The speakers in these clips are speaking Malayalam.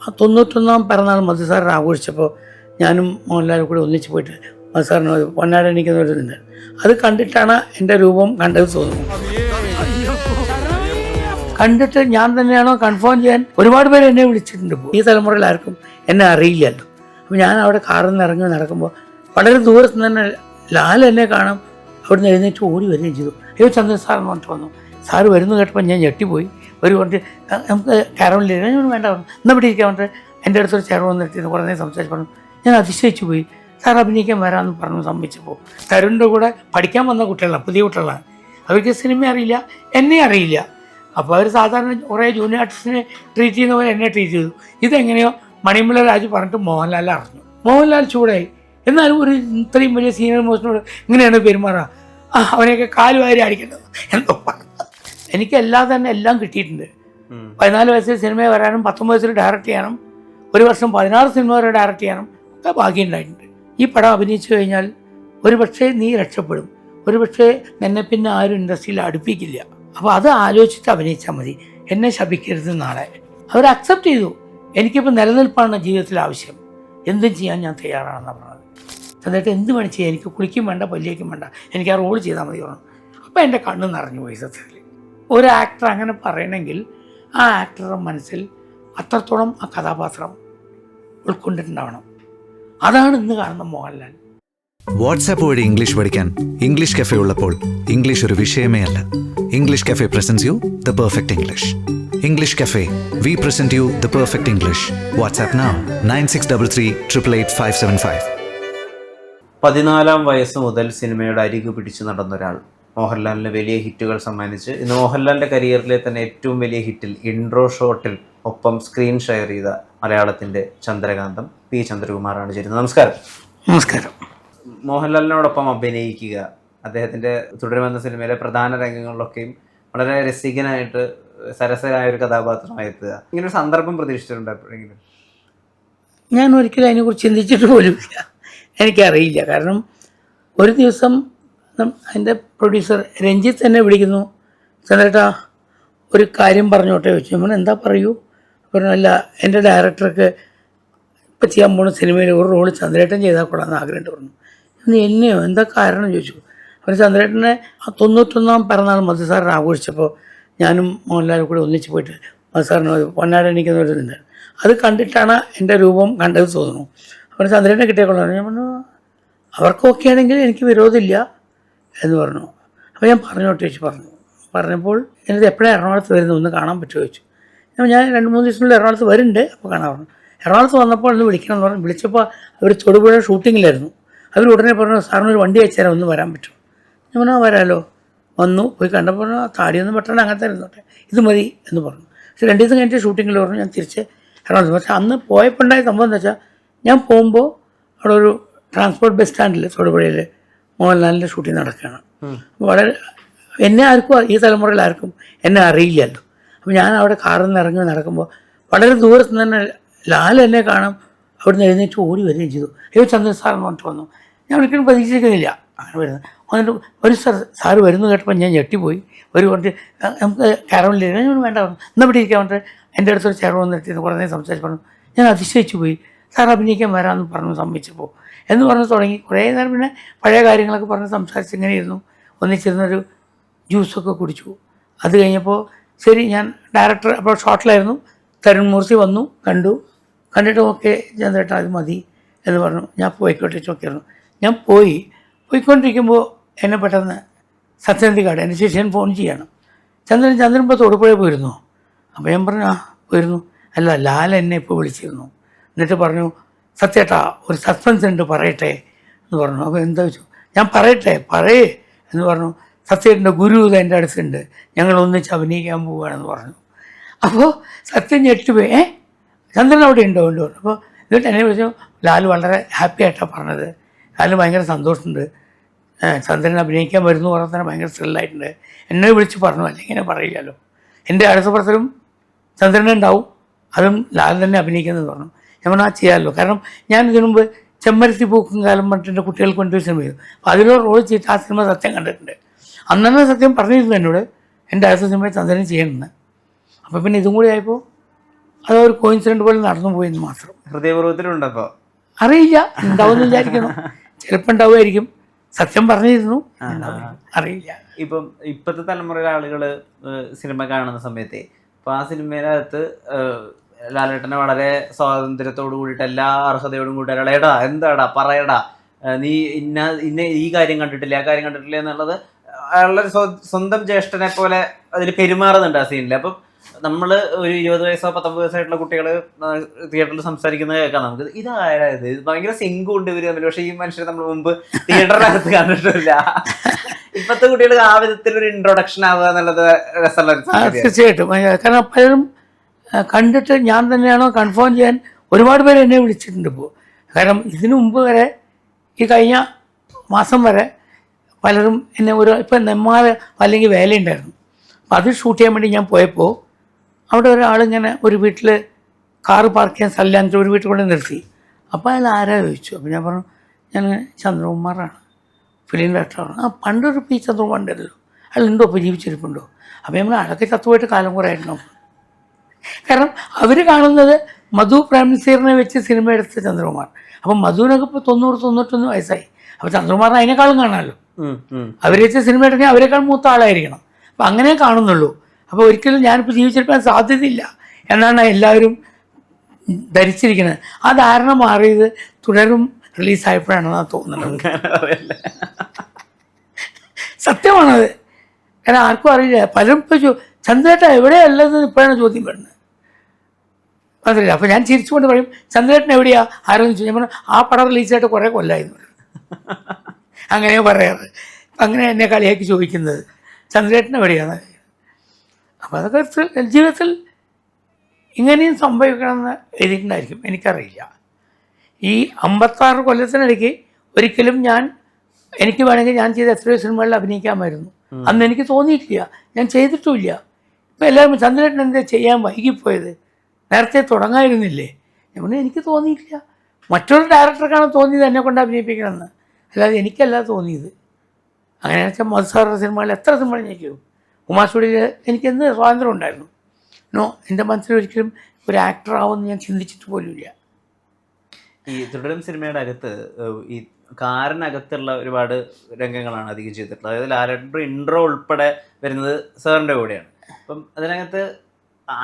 91 പിറന്നാൾ മധുസാറിന് ആഘോഷിച്ചപ്പോൾ ഞാനും മോഹൻലാലും കൂടി ഒന്നിച്ച് പോയിട്ട് മധുസാറിന് പൊന്നാട എണീക്കുന്ന ഒരു ഇതുണ്ട്. അത് കണ്ടിട്ടാണ് എൻ്റെ രൂപം കണ്ടത് തോന്നുന്നു. കണ്ടിട്ട് ഞാൻ തന്നെയാണോ കൺഫേം ചെയ്യാൻ ഒരുപാട് പേര് എന്നെ വിളിച്ചിട്ടുണ്ട്. ഈ തലമുറയിൽ ആർക്കും എന്നെ അറിയില്ലല്ലോ. അപ്പോൾ ഞാൻ അവിടെ കാറിൽ നിന്ന് ഇറങ്ങി നടക്കുമ്പോൾ വളരെ ദൂരത്ത് നിന്ന് തന്നെ ലാൽ എന്നെ കാണാം. അവിടുന്ന് എഴുന്നേറ്റ് ഓടി വരികയും ചെയ്തു. അയ്യോ ചന്ദ്രൻ സാർ എന്ന് പറഞ്ഞിട്ട് വന്നു. സാറ് വരുന്നു കേട്ടപ്പോൾ ഞാൻ ഞെട്ടിപ്പോയി. ഒരു പറഞ്ഞിട്ട് നമുക്ക് കാരവനിൽ വേണ്ട എന്നാൽ ഇവിടെ ഇരിക്കാൻ പറഞ്ഞിട്ട് എൻ്റെ അടുത്തൊരു ചെയർ വന്നിട്ട് കുറേ നേരം സംസാരിച്ച് പറഞ്ഞു. ഞാൻ അതിശയിച്ചു പോയി. സാർ അഭിനയിക്കാൻ വരാമെന്ന് പറഞ്ഞു സമ്മതിച്ചപ്പോൾ തരുണിൻ്റെ കൂടെ പഠിക്കാൻ വന്ന കുട്ടികളാണ്, പുതിയ കുട്ടികളാണ്. അവർക്ക് സിനിമ അറിയില്ല, എന്നെ അറിയില്ല. അപ്പോൾ അവർ സാധാരണ കുറേ ജൂനിയർ ആർട്ടിസ്റ്റിനെ ട്രീറ്റ് ചെയ്യുന്ന പോലെ എന്നെ ട്രീറ്റ് ചെയ്തു. ഇതെങ്ങനെയോ മണിമല രാജു പറഞ്ഞിട്ട് മോഹൻലാൽ അറിഞ്ഞു. മോഹൻലാൽ ചൂടായി. എന്നാലും ഒരു ഇത്രയും വലിയ സീനിയർ മോസ്റ്റിനോട് ഇങ്ങനെയാണ് പെരുമാറുക, അവനെയൊക്കെ കാലുവാരി അടിക്കേണ്ടത് എന്തോ പറഞ്ഞു. എനിക്കെല്ലാം തന്നെ എല്ലാം കിട്ടിയിട്ടുണ്ട്. 14 വയസ്സിൽ സിനിമയിൽ വരാനും 19 വയസ്സിൽ ഡയറക്റ്റ് ചെയ്യാനും 1 വർഷം 16 സിനിമ വരെ ഡയറക്റ്റ് ചെയ്യാനും ഒക്കെ ഭാഗ്യമുണ്ടായിട്ടുണ്ട്. ഈ പടം അഭിനയിച്ചു കഴിഞ്ഞാൽ ഒരു പക്ഷേ നീ രക്ഷപ്പെടും, ഒരു പക്ഷേ എന്നെ പിന്നെ ആരും ഇൻഡസ്ട്രിയിൽ അടുപ്പിക്കില്ല. അപ്പോൾ അത് ആലോചിച്ചിട്ട് അഭിനയിച്ചാൽ മതി, എന്നെ ശപിക്കരുത് നാളെ. അവർ അക്സെപ്റ്റ് ചെയ്തു. എനിക്കിപ്പോൾ നിലനിൽപ്പാണ് ജീവിതത്തിൽ ആവശ്യം, എന്തും ചെയ്യാൻ ഞാൻ തയ്യാറാണെന്നാണ് പറഞ്ഞത്. എന്നിട്ട് എന്ത് വേണം ചെയ്യാൻ, എനിക്ക് കുളിക്കും വേണ്ട പല്ലിയേക്കും വേണ്ട, എനിക്ക് ആ റോൾ ചെയ്താൽ മതി പറഞ്ഞു. അപ്പോൾ എൻ്റെ കണ്ണ് നിറഞ്ഞു പോയി. സത്യത്തിൽ ഒരു ആക്ടർ അങ്ങനെ പറയണമെങ്കിൽ ആ ആക്ടറുടെ മനസ്സിൽ അത്രത്തോളം ആ കഥാപാത്രം ഉൾക്കൊണ്ടിട്ടുണ്ടാവണം. അതാണ് ഇന്ന് കാണുന്ന മോഹൻലാൽ. വാട്സാപ്പ് വഴി ഇംഗ്ലീഷ് പഠിക്കാൻ ഇംഗ്ലീഷ് കഫേ ഉള്ളപ്പോൾ ഇംഗ്ലീഷ് ഒരു വിഷയമേ അല്ല. English cafe presents you the perfect English. English cafe, we present you the perfect English. WhatsApp now 9633388575. 14 വയസ്സ് മുതൽ സിനിമയുടെ അരികു പിടിച്ചു നടന്ന ഒരാൾ മോഹൻലാലിന് വലിയ ഹിറ്റുകൾ സമ്മാനിച്ച് ഇന്ന് മോഹൻലാലിൻ്റെ കരിയറിലെ തന്നെ ഏറ്റവും വലിയ ഹിറ്റിൽ ഇൻട്രോ ഷോട്ടിൽ ഒപ്പം സ്ക്രീൻ ഷെയർ ചെയ്ത മലയാളത്തിൻ്റെ ചന്ദ്രകാന്തം പി ചന്ദ്രകുമാറാണ് ചേരുന്നത്. നമസ്കാരം. നമസ്കാരം. മോഹൻലാലിനോടൊപ്പം അഭിനയിക്കുക, അദ്ദേഹത്തിൻ്റെ തുടരുമെന്ന സിനിമയിലെ പ്രധാന രംഗങ്ങളിലൊക്കെയും വളരെ രസികനായിട്ട് സരസരായ ഒരു കഥാപാത്രമായി എത്തുക, ഇങ്ങനൊരു സന്ദർഭം പ്രതീക്ഷിച്ചിട്ടുണ്ടോ എപ്പോഴെങ്കിലും? ഞാൻ ഒരിക്കലും അതിനെക്കുറിച്ച് ചിന്തിച്ചിട്ട് പോലുമില്ല, എനിക്കറിയില്ല. കാരണം ഒരു ദിവസം എൻ്റെ പ്രൊഡ്യൂസർ രഞ്ജിത്ത് എന്നെ വിളിക്കുന്നു. ചന്ദ്രേട്ടാ ഒരു കാര്യം പറഞ്ഞോട്ടെ ചോദിച്ചു. നമ്മൾ എന്താ പറയൂ പറഞ്ഞല്ല, എൻ്റെ ഡയറക്ടർക്ക് ഇപ്പം ചെയ്യാൻ പോകുന്ന സിനിമയിൽ ഒരു റോള് ചന്ദ്രേട്ടൻ ചെയ്താൽ കൊള്ളാമെന്ന് ആഗ്രഹമുണ്ട് പറഞ്ഞു. എന്നെയോ എന്താ കാരണം ചോദിച്ചു. അവർ ചന്ദ്രേട്ടനെ 91 പിറന്നാൾ മധുസാറിന് ആഘോഷിച്ചപ്പോൾ ഞാനും മോഹൻലാലും കൂടി ഒന്നിച്ച് പോയിട്ട് മധുസാറിന് പൊന്നാട എണീക്കുന്ന ഒരു ഇതുണ്ട്. അത് കണ്ടിട്ടാണ് എൻ്റെ രൂപം കണ്ടത് തോന്നുന്നു. അവർ ചന്ദ്രേട്ടനെ കിട്ടിയേക്കൊള്ളാം. ഞാൻ പറഞ്ഞു അവർക്ക് ഓക്കെ ആണെങ്കിൽ എനിക്ക് വിരോധമില്ല എന്ന് പറഞ്ഞു. അപ്പോൾ ഞാൻ പറഞ്ഞോട്ട് ചോദിച്ചു. പറഞ്ഞപ്പോൾ എനിത് എപ്പോഴാണ് എറണാകുളത്ത് വരുന്നത്, ഒന്ന് കാണാൻ പറ്റുമോ ചോദിച്ചു. ഞാൻ 2-3 ദിവസത്തിനുള്ളിൽ എറണാകുളത്ത് വരുന്നുണ്ട്, അപ്പോൾ കാണാൻ പറഞ്ഞു. എറണാകുളത്ത് വന്നപ്പോൾ ഒന്ന് വിളിക്കണം എന്ന് പറഞ്ഞു. വിളിച്ചപ്പോൾ അവർ തൊടുപുഴ ഷൂട്ടിങ്ങിലായിരുന്നു. അവർ ഉടനെ പറഞ്ഞു സാറിന് ഒരു വണ്ടി അയച്ചുതരാം, ഒന്ന് വരാൻ പറ്റും. ഞാൻ പറഞ്ഞാൽ വരാമല്ലോ. വന്നു, പോയി കണ്ടപ്പോൾ താടിയൊന്നും പെട്ടെന്ന് അങ്ങനത്തെ ഇരുന്നോട്ടെ, ഇത് മതി എന്ന് പറഞ്ഞു. പക്ഷേ 2 ദിവസം കഴിഞ്ഞിട്ട് ഷൂട്ടിങ്ങിൽ പറഞ്ഞു ഞാൻ തിരിച്ച് എറണാകുളത്ത്. പക്ഷേ അന്ന് പോയപ്പോൾ ഉണ്ടായ സംഭവം എന്താ വെച്ചാൽ, ഞാൻ പോകുമ്പോൾ അവിടെ ഒരു ട്രാൻസ്പോർട്ട് ബസ് സ്റ്റാൻഡിൽ തൊടുപുഴയിൽ മോഹൻലാലിൻ്റെ ഷൂട്ടിങ് നടക്കുകയാണ്. വളരെ എന്നെ ആർക്കും ഈ തലമുറയിൽ ആർക്കും എന്നെ അറിയില്ലല്ലോ. അപ്പോൾ ഞാൻ അവിടെ കാറിൽ നിന്ന് ഇറങ്ങി നടക്കുമ്പോൾ വളരെ ദൂരത്ത് നിന്ന് തന്നെ ലാൽ എന്നെ കാണാം. അവിടുന്ന് എഴുന്നേറ്റ് ഓടി വരികയും ചെയ്തു. അയ്യോ ചന്ദ്രൻ സാർ എന്ന് പറഞ്ഞിട്ട് വന്നു. ഞാൻ ഒരിക്കലും പ്രതീക്ഷിക്കുന്നില്ല അങ്ങനെ വരുന്നത്. എന്നിട്ട് ഒരു സാറ് വരുന്നു കേട്ടപ്പോൾ ഞാൻ ഞെട്ടിപ്പോയി. ഒരു പറഞ്ഞിട്ട് നമുക്ക് കാരവനിൽ വേണ്ട എന്നാൽ ഇവിടെ ഇരിക്കാൻ പറഞ്ഞിട്ട് എൻ്റെ അടുത്തൊരു ചെയർ വന്നിട്ട് കുറേ നേരം സംസാരിച്ച് പറഞ്ഞു. ഞാൻ അതിശയിച്ചു പോയി. സാർ അഭിനയിക്കാൻ വരാമെന്ന് പറഞ്ഞു സമ്മതിച്ചപ്പോൾ എന്ന് പറഞ്ഞ് തുടങ്ങി. കുറേ നേരം പിന്നെ പഴയ കാര്യങ്ങളൊക്കെ പറഞ്ഞ് സംസാരിച്ച് ഇങ്ങനെ ഇരുന്നു. ഒന്നിച്ചിരുന്നൊരു ജ്യൂസൊക്കെ കുടിച്ചു. അത് കഴിഞ്ഞപ്പോൾ ശരി, ഞാൻ ഡയറക്ടർ അപ്പോൾ ഷോട്ടിലായിരുന്നു. തരുൺ മൂർത്തി വന്നു, കണ്ടിട്ട് ഓക്കെ ചന്ദ്രേട്ടാ അത് മതി എന്ന് പറഞ്ഞു. ഞാൻ പോയിക്കോട്ടെ ചോദിക്കായിരുന്നു. ഞാൻ പോയിക്കൊണ്ടിരിക്കുമ്പോൾ എന്നെ പെട്ടെന്ന് സത്യനന്ദിക്കാട് എൻ്റെ ശിഷ്യൻ ഫോൺ ചെയ്യണം. ചന്ദ്രൻ ഇപ്പോൾ തൊടുപുഴ പോയിരുന്നു. അപ്പോൾ ഞാൻ പറഞ്ഞു പോയിരുന്നു. അല്ല ലാൽ എന്നെ ഇപ്പോൾ വിളിച്ചിരുന്നു. എന്നിട്ട് പറഞ്ഞു സത്യേട്ടാ ഒരു സസ്പെൻസ് ഉണ്ട് പറയട്ടെ എന്ന് പറഞ്ഞു. അപ്പോൾ എന്താ വെച്ചു, ഞാൻ പറയേ എന്ന് പറഞ്ഞു. സത്യേട്ടൻ്റെ ഗുരു ഇത് എൻ്റെ അടുത്തുണ്ട്, ഞങ്ങൾ ഒന്നിച്ച് അഭിനയിക്കാൻ പോവുകയാണെന്ന് പറഞ്ഞു. അപ്പോൾ സത്യം ഞെട്ടുപോയി. ചന്ദ്രൻ അവിടെ ഉണ്ടോ പറഞ്ഞു. അപ്പോൾ എന്നിട്ട് എന്നെ വിളിച്ചു. ലാൽ വളരെ ഹാപ്പി ആയിട്ടാണ് പറഞ്ഞത്. ലാലിന് ഭയങ്കര സന്തോഷമുണ്ട്, ചന്ദ്രൻ അഭിനയിക്കാൻ വരുന്നു പറഞ്ഞാൽ തന്നെ ഭയങ്കര ത്രില്ലായിട്ടുണ്ട്. എന്നെ വിളിച്ച് പറഞ്ഞു, അല്ലെങ്കിൽ ഇങ്ങനെ പറയില്ലല്ലോ. എൻ്റെ അടുത്ത പടത്തിലും ചന്ദ്രനുണ്ടാവും, അതും ലാൽ തന്നെ അഭിനയിക്കുന്നത് പറഞ്ഞു. ഞാൻ പറഞ്ഞാൽ ചെയ്യാമല്ലോ. കാരണം ഞാൻ ഇതിനു മുമ്പ് ചെമ്മരത്തി പൂക്കും കാലം പറഞ്ഞിട്ട് കുട്ടികൾക്ക് വേണ്ടി സിനിമ ചെയ്തു. അപ്പോൾ അതിലൊരു റോൾ ചെയ്തിട്ട് ആ സിനിമ സത്യം കണ്ടിട്ടുണ്ട്. അന്നെ സത്യം പറഞ്ഞിരുന്നു എന്നോട് എൻ്റെ അടുത്ത സിനിമ ചന്ദ്രൻ ചെയ്യണമെന്ന്. അപ്പോൾ പിന്നെ ഇതും കൂടി ആയപ്പോൾ അതൊരു കോയിൻസിഡൻറ്റ് പോലെ നടന്നു പോയെന്ന് മാത്രം. ഹൃദയപൂർവ്വത്തിലുണ്ടപ്പോൾ അറിയില്ല, ഉണ്ടാവുമെന്ന് വിചാരിക്കണം. ചിലപ്പോൾ ഉണ്ടാവുമായിരിക്കും. സത്യം പറഞ്ഞിരുന്നു, അറിയില്ല. ഇപ്പം ഇപ്പോഴത്തെ തലമുറയിലെ ആളുകൾ സിനിമ കാണുന്ന സമയത്തെ അപ്പോൾ ആ സിനിമയിനകത്ത് ലാലേട്ടനെ വളരെ സ്വാതന്ത്ര്യത്തോടു കൂടിയിട്ട് എല്ലാ അർഹതയോടും കൂടി എടാ എന്താടാ പറയടാ, നീ ഇന്ന ഈ കാര്യം കണ്ടിട്ടില്ല ആ കാര്യം കണ്ടിട്ടില്ല എന്നുള്ളത് അയാളുടെ സ്വന്തം ജ്യേഷ്ഠനെ പോലെ അതിൽ പെരുമാറുന്നുണ്ട് ആ സീനിൽ. അപ്പം നമ്മൾ ഒരു 20 വയസ്സോ 19 വയസ്സായിട്ടുള്ള കുട്ടികൾ തിയേറ്ററിൽ സംസാരിക്കുന്നത് കേൾക്കാം നമുക്ക്. ഇതായത് ഭയങ്കര സിങ്ക് ഉണ്ട് ഇവർ തമ്മിൽ. പക്ഷേ ഈ മനുഷ്യരെ നമ്മൾ മുമ്പ് തിയേറ്ററിനകത്ത് കണ്ടിട്ടില്ല. ഇപ്പോഴത്തെ കുട്ടികൾക്ക് ആ വിധത്തിലൊരു ഇൻട്രൊഡക്ഷൻ ആവുക എന്നുള്ളത് രസമുള്ള. തീർച്ചയായിട്ടും. കാരണം പലരും കണ്ടിട്ട് ഞാൻ തന്നെയാണോ കൺഫേം ചെയ്യാൻ ഒരുപാട് പേര് എന്നെ വിളിച്ചിട്ടുണ്ട് ഇപ്പോൾ. കാരണം ഇതിനു മുമ്പ് വരെ ഈ കഴിഞ്ഞ മാസം വരെ പലരും എന്നെ ഇപ്പം നെന്മാറ അല്ലെങ്കിൽ വേലയുണ്ടായിരുന്നു. അപ്പം അത് ഷൂട്ട് ചെയ്യാൻ വേണ്ടി ഞാൻ പോയപ്പോൾ അവിടെ ഒരാളിങ്ങനെ ഒരു വീട്ടിൽ കാറ് പാർക്ക് ചെയ്യാൻ സ്ഥലമില്ലാന്നിട്ട് ഒരു വീട്ടിൽ കൊണ്ട് നിർത്തി. അപ്പോൾ അയാൾ ആരാ ചോദിച്ചു. അപ്പോൾ ഞാൻ പറഞ്ഞു ഞാൻ ചന്ദ്രകുമാറാണ്, ഫിലിം ഡയറക്ടറാണ്. പണ്ടൊരു പി ചന്ദ്രകുമാർ ഉണ്ടല്ലോ, അയാളുണ്ടോ, ഇപ്പോൾ ജീവിച്ചിരിപ്പുണ്ടോ? അപ്പോൾ നമ്മൾ അതൊക്കെ ചത്തുപോയിട്ട് കാലം കുറേ ആയിരുന്നു. കാരണം അവർ കാണുന്നത് മധു പ്രേംനസീറിനെ വെച്ച് സിനിമ എടുത്ത ചന്ദ്രകുമാർ. അപ്പം മധുവിനൊക്കെ ഇപ്പോൾ 90-91 വയസ്സായി. അപ്പോൾ ചന്ദ്രകുമാറിന് അതിനേക്കാളും കാണാമല്ലോ. അവർ വെച്ച സിനിമ എടുക്കാൻ അവരെക്കാൾ മൂത്ത ആളായിരിക്കണം. അപ്പം അങ്ങനെ കാണുന്നുള്ളൂ. അപ്പോൾ ഒരിക്കലും ഞാനിപ്പോൾ ജീവിച്ചിരിക്കാൻ സാധ്യതയില്ല എന്നാണ് എല്ലാവരും ധരിച്ചിരിക്കുന്നത്. ആ ധാരണ മാറിയത് തുടരും റിലീസായപ്പോഴാണെന്നാണ് തോന്നുന്നത്. സത്യമാണത്. കാരണം ആർക്കും അറിയില്ല. പലരും ഇപ്പോൾ ചന്ദ്രേട്ട എവിടെയല്ലെന്ന് ഇപ്പോഴാണ് ചോദ്യം വരുന്നത്. അതല്ല. അപ്പോൾ ഞാൻ ചിരിച്ചുകൊണ്ട് പറയും ചന്ദ്രേട്ടൻ എവിടെയാ ആരെന്ന് ചോദിച്ചു. ഞാൻ പറഞ്ഞു ആ പടം റിലീസായിട്ട് കുറേ കൊല്ലമായിരുന്നു. അങ്ങനെ പറയാറ്. അങ്ങനെ എന്നെ കളിയാക്കി ചോദിക്കുന്നത് ചന്ദ്രേട്ടൻ എവിടെയാണ്. അപ്പോൾ അതൊക്കെ ജീവിതത്തിൽ ഇങ്ങനെയും സംഭവിക്കണമെന്ന് എഴുതിയിട്ടുണ്ടായിരിക്കും, എനിക്കറിയില്ല. ഈ 56 കൊല്ലത്തിനിടയ്ക്ക് ഒരിക്കലും എനിക്ക് വേണമെങ്കിൽ ഞാൻ ചെയ്ത എത്രയോ സിനിമകളിൽ അഭിനയിക്കാമായിരുന്നു. അന്ന് എനിക്ക് തോന്നിയിട്ടില്ല, ഞാൻ ചെയ്തിട്ടുമില്ല. ഇപ്പം എല്ലാവരും ചന്ദ്രേട്ടൻ എന്താ ചെയ്യാൻ വൈകിപ്പോയത്, നേരത്തെ തുടങ്ങായിരുന്നില്ലേ? ഞാൻ പറഞ്ഞു എനിക്ക് തോന്നിയിട്ടില്ല. മറ്റൊരു ഡയറക്ടർക്കാണ് തോന്നിയത് എന്നെ കൊണ്ട് അഭിനയിപ്പിക്കണമെന്ന്, അല്ലാതെ എനിക്കല്ല തോന്നിയത്. അങ്ങനെ വെച്ചാൽ മധുസാറിൻ്റെ സിനിമകളിൽ എത്ര സിനിമകൾ ഞാൻ ചെയ്തു. ഉമാസ്റ്റുഡിയിൽ എനിക്ക് എന്ത് സ്വാതന്ത്ര്യം ഉണ്ടായിരുന്നു. എൻ്റെ മനസ്സിലൊരിക്കലും ഒരു ആക്ടർ ആവുമെന്ന് ഞാൻ ചിന്തിച്ചിട്ട് പോലുമില്ല. ഈ തുടരും സിനിമയുടെ അകത്ത് ഈ കാറിനകത്തുള്ള ഒരുപാട് രംഗങ്ങളാണ് അധികം ചെയ്തിട്ടുള്ളത്. അതായത് ലാലേട്ടൻ്റെ ഇൻട്രോ ഉൾപ്പെടെ വരുന്നത് സാറിൻ്റെ കൂടെയാണ്. അപ്പം അതിനകത്ത്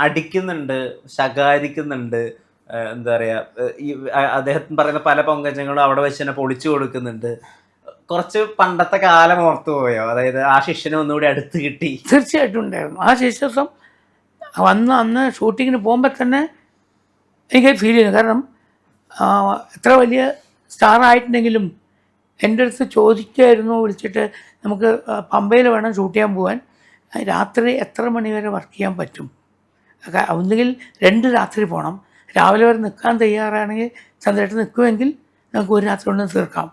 അടിക്കുന്നുണ്ട്, ശകാരിക്കുന്നുണ്ട്, എന്താ പറയുക, ഈ അദ്ദേഹത്തിന് പറയുന്ന പല പങ്കജങ്ങളും അവിടെ വെച്ച് തന്നെ പൊളിച്ചു കൊടുക്കുന്നുണ്ട്. കുറച്ച് പണ്ടത്തെ കാലം ഓർത്തു പോയോ? അതായത് ആ ശിഷ്യനെ ഒന്നുകൂടി അടുത്ത് കിട്ടി. തീർച്ചയായിട്ടും ഉണ്ടായിരുന്നു. ആ ശിഷ്യത്വം അന്ന് ഷൂട്ടിങ്ങിന് പോകുമ്പോൾ തന്നെ എനിക്ക് ഫീൽ ചെയ്യുന്നു. കാരണം എത്ര വലിയ സ്റ്റാർ ആയിട്ടുണ്ടെങ്കിലും എൻ്റെ അടുത്ത് ചോദിക്കുമായിരുന്നു വിളിച്ചിട്ട്, നമുക്ക് പമ്പയിൽ വേണം ഷൂട്ട് ചെയ്യാൻ പോകാൻ, രാത്രി എത്ര മണി വരെ വർക്ക് ചെയ്യാൻ പറ്റും, ഒന്നുകിൽ 2 രാത്രി പോകണം, രാവിലെ വരെ നിൽക്കാൻ തയ്യാറാണെങ്കിൽ ചന്ദ്രേട്ടൻ നിൽക്കുമെങ്കിൽ നമുക്ക് ഒരു രാത്രി കൊണ്ട് തീർക്കാം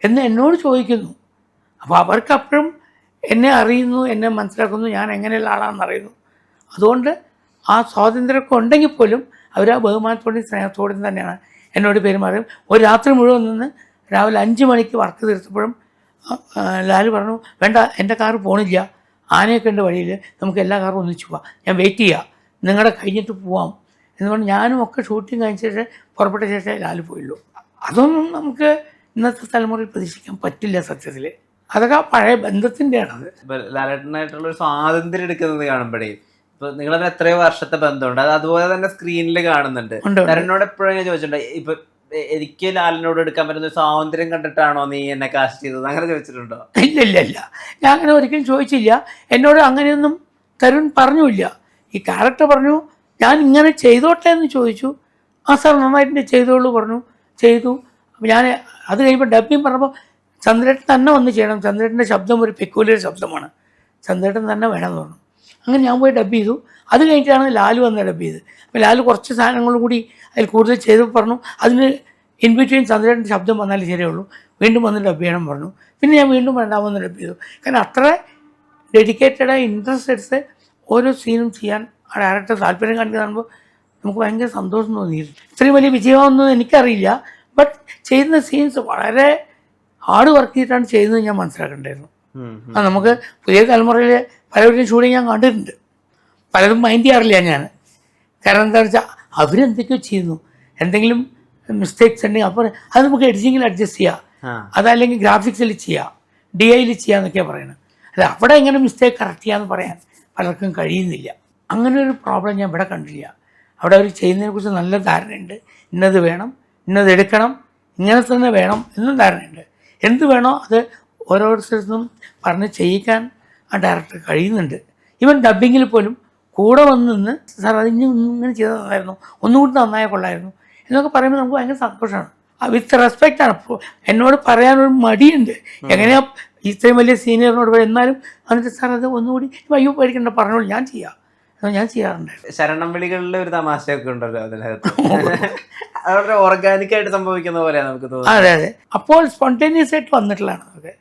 എന്ന് എന്നോട് ചോദിക്കുന്നു. അപ്പോൾ അവർക്കപ്പോഴും എന്നെ അറിയുന്നു, എന്നെ മനസ്സിലാക്കുന്നു, ഞാൻ എങ്ങനെയുള്ള ആളാണെന്ന് അറിയുന്നു. അതുകൊണ്ട് ആ സ്വാതന്ത്ര്യമൊക്കെ ഉണ്ടെങ്കിൽ പോലും അവർ ആ ബഹുമാനത്തോടെയും സ്നേഹത്തോടെയും തന്നെയാണ് എന്നോട് പെരുമാറും. ഒരു രാത്രി മുഴുവൻ നിന്ന് രാവിലെ 5 മണിക്ക് വർക്ക് തീർത്തപ്പോഴും ലാൽ പറഞ്ഞു, വേണ്ട എൻ്റെ കാറ് പോണില്ല, ആനയൊക്കെ ഉണ്ട് വഴിയിൽ, നമുക്ക് എല്ലാ കാറും ഒന്നിച്ച് പോവാം, ഞാൻ വെയിറ്റ് ചെയ്യാം, നിങ്ങളുടെ കഴിഞ്ഞിട്ട് പോവാം എന്ന് പറഞ്ഞ് ഞാനും ഒക്കെ ഷൂട്ടിങ് കഴിഞ്ഞിട്ട് പുറപ്പെട്ട ശേഷം ലാൽ പോയുള്ളൂ. അതൊന്നും നമുക്ക് ഇന്നത്തെ തലമുറയിൽ പ്രതീക്ഷിക്കാൻ പറ്റില്ല സത്യത്തിൽ. അതൊക്കെ പഴയ ബന്ധത്തിൻ്റെയാണത്. ലാലേട്ടനായിട്ടുള്ള ഒരു സ്വാതന്ത്ര്യം എടുക്കുന്നത് കാണുമ്പോഴേ ഇപ്പൊ നിങ്ങളത് എത്രയോ വർഷത്തെ ബന്ധമുണ്ട്, അത് അതുപോലെ തന്നെ സ്ക്രീനിൽ കാണുന്നുണ്ട്. എന്നോട് എപ്പോഴും ചോദിച്ചിട്ടുണ്ട്, ഇപ്പൊ എനിക്ക് ലാലിനോട് എടുക്കാൻ പറ്റുന്ന സ്വാതന്ത്ര്യം കണ്ടിട്ടാണോ നീ എന്നെ കാസ്റ്റ് ചെയ്തത്, അങ്ങനെ ചോദിച്ചിട്ടുണ്ടോ? ഇല്ല, ഞാൻ അങ്ങനെ ഒരിക്കലും ചോദിച്ചില്ല. എന്നോട് അങ്ങനെയൊന്നും തരുൺ പറഞ്ഞില്ല. ഈ ക്യാരക്ടർ പറഞ്ഞു, ഞാൻ ഇങ്ങനെ ചെയ്തോട്ടെ എന്ന് ചോദിച്ചു. ആ സാർ നന്നായിട്ട് ചെയ്തോളൂ പറഞ്ഞു, ചെയ്തു. അപ്പോൾ ഞാൻ അത് കഴിയുമ്പോൾ ഡബ്ബിങ് പറഞ്ഞപ്പോൾ ചന്ദ്രേട്ടൻ തന്നെ വന്ന് ചെയ്യണം, ചന്ദ്രേട്ടൻ്റെ ശബ്ദം ഒരു പെക്കൂലിയർ ശബ്ദമാണ്, ചന്ദ്രേട്ടൻ തന്നെ വേണമെന്ന് പറഞ്ഞു. അങ്ങനെ ഞാൻ പോയി ഡബ് ചെയ്തു. അത് കഴിഞ്ഞിട്ടാണ് ലാൽ വന്ന് ഡബ് ചെയ്ത്. അപ്പോൾ ലാൽ കുറച്ച് സാധനങ്ങളും കൂടി അതിൽ കൂടുതൽ ചെയ്ത് പറഞ്ഞു, അതിന് ഇൻ ബിറ്റ്വീൻ ചന്ദ്രേട്ടൻ്റെ ശബ്ദം വന്നാലേ ശരിയുള്ളൂ, വീണ്ടും വന്ന് ഡബ് ചെയ്യണം പറഞ്ഞു. പിന്നെ ഞാൻ വീണ്ടും രണ്ടാമത് ഡബ് ചെയ്തു. കാരണം അത്ര ഡെഡിക്കേറ്റഡായി ഇൻട്രസ്റ്റ് എടുത്ത് ഓരോ സീനും ചെയ്യാൻ ആ ഡയറക്ടർ താല്പര്യം കാണിക്കുന്ന കാണുമ്പോൾ നമുക്ക് ഭയങ്കര സന്തോഷം തോന്നിയിരുന്നു. ഇത്രയും വലിയ വിജയമൊന്നും എനിക്കറിയില്ല, ബട്ട് ചെയ്യുന്ന സീൻസ് വളരെ ഹാർഡ് വർക്ക് ചെയ്തിട്ടാണ് ചെയ്യുന്നത് ഞാൻ മനസ്സിലാക്കണ്ടായിരുന്നു. നമുക്ക് പുതിയ തലമുറയിൽ പലവരും ഷൂട്ടിങ് ഞാൻ കണ്ടിട്ടുണ്ട്, പലതും മൈൻഡ് ചെയ്യാറില്ല ഞാൻ. കാരണം എന്താണെന്ന് വെച്ചാൽ അവരെന്തൊക്കെയോ ചെയ്യുന്നു, എന്തെങ്കിലും മിസ്റ്റേക്സ് ഉണ്ടെങ്കിൽ അപ്പോൾ അത് നമുക്ക് എഡിറ്റിങ്ങിൽ അഡ്ജസ്റ്റ് ചെയ്യാം, അതല്ലെങ്കിൽ ഗ്രാഫിക്സിൽ ചെയ്യാം, DIയിൽ ചെയ്യാമെന്നൊക്കെയാണ് പറയുന്നത്. അല്ല അവിടെ എങ്ങനെ മിസ്റ്റേക്ക് കറക്റ്റ് ചെയ്യാമെന്ന് പറയാൻ പലർക്കും കഴിയുന്നില്ല. അങ്ങനെ ഒരു പ്രോബ്ലം ഞാൻ ഇവിടെ കണ്ടില്ല. അവിടെ അവർ ചെയ്യുന്നതിനെക്കുറിച്ച് നല്ല ധാരണയുണ്ട്. ഇന്നത് വേണം, ഇന്നത് എടുക്കണം, ഇങ്ങനെ തന്നെ വേണം എന്നും ധാരണയുണ്ട്. എന്ത് വേണോ അത് ഓരോരുത്തർക്കും പറഞ്ഞ് ചെയ്യിക്കാൻ ആ ഡയറക്ടർ കഴിയുന്നുണ്ട്. ഈവൻ ഡബ്ബിങ്ങിൽ പോലും കൂടെ വന്ന് നിന്ന് സാർ അതിന് ഇങ്ങനെ ചെയ്താൽ നന്നായിരുന്നു, ഒന്നുകൂടി നന്നായാൽ കൊള്ളായിരുന്നു എന്നൊക്കെ പറയുമ്പോൾ നമുക്ക് ഭയങ്കര സന്തോഷമാണ്. വിത്ത് റെസ്പെക്റ്റാണ്. എന്നോട് പറയാനൊരു മടിയുണ്ട്, എങ്ങനെയാ ഇത്രയും വലിയ സീനിയറിനോട് പറയും. എന്നാലും എന്നിട്ട് സാർ അത് ഒന്നുകൂടി അയ്യോ പേടിക്കണ്ട പറഞ്ഞോളൂ, ഞാൻ ചെയ്യാറുണ്ട്. ശരണം വിളികളിലെ ഒരു തമാശയൊക്കെ ഉണ്ടല്ലോ അതിനകത്ത്. വളരെ ഓർഗാനിക് ആയിട്ട് സംഭവിക്കുന്ന പോലെയാണ് നമുക്ക് തോന്നുന്നത്. അതെ അതെ, അപ്പോൾ സ്പോണ്ടേനിയസ് ആയിട്ട് വന്നിട്ടുള്ളതാണ് അതൊക്കെ.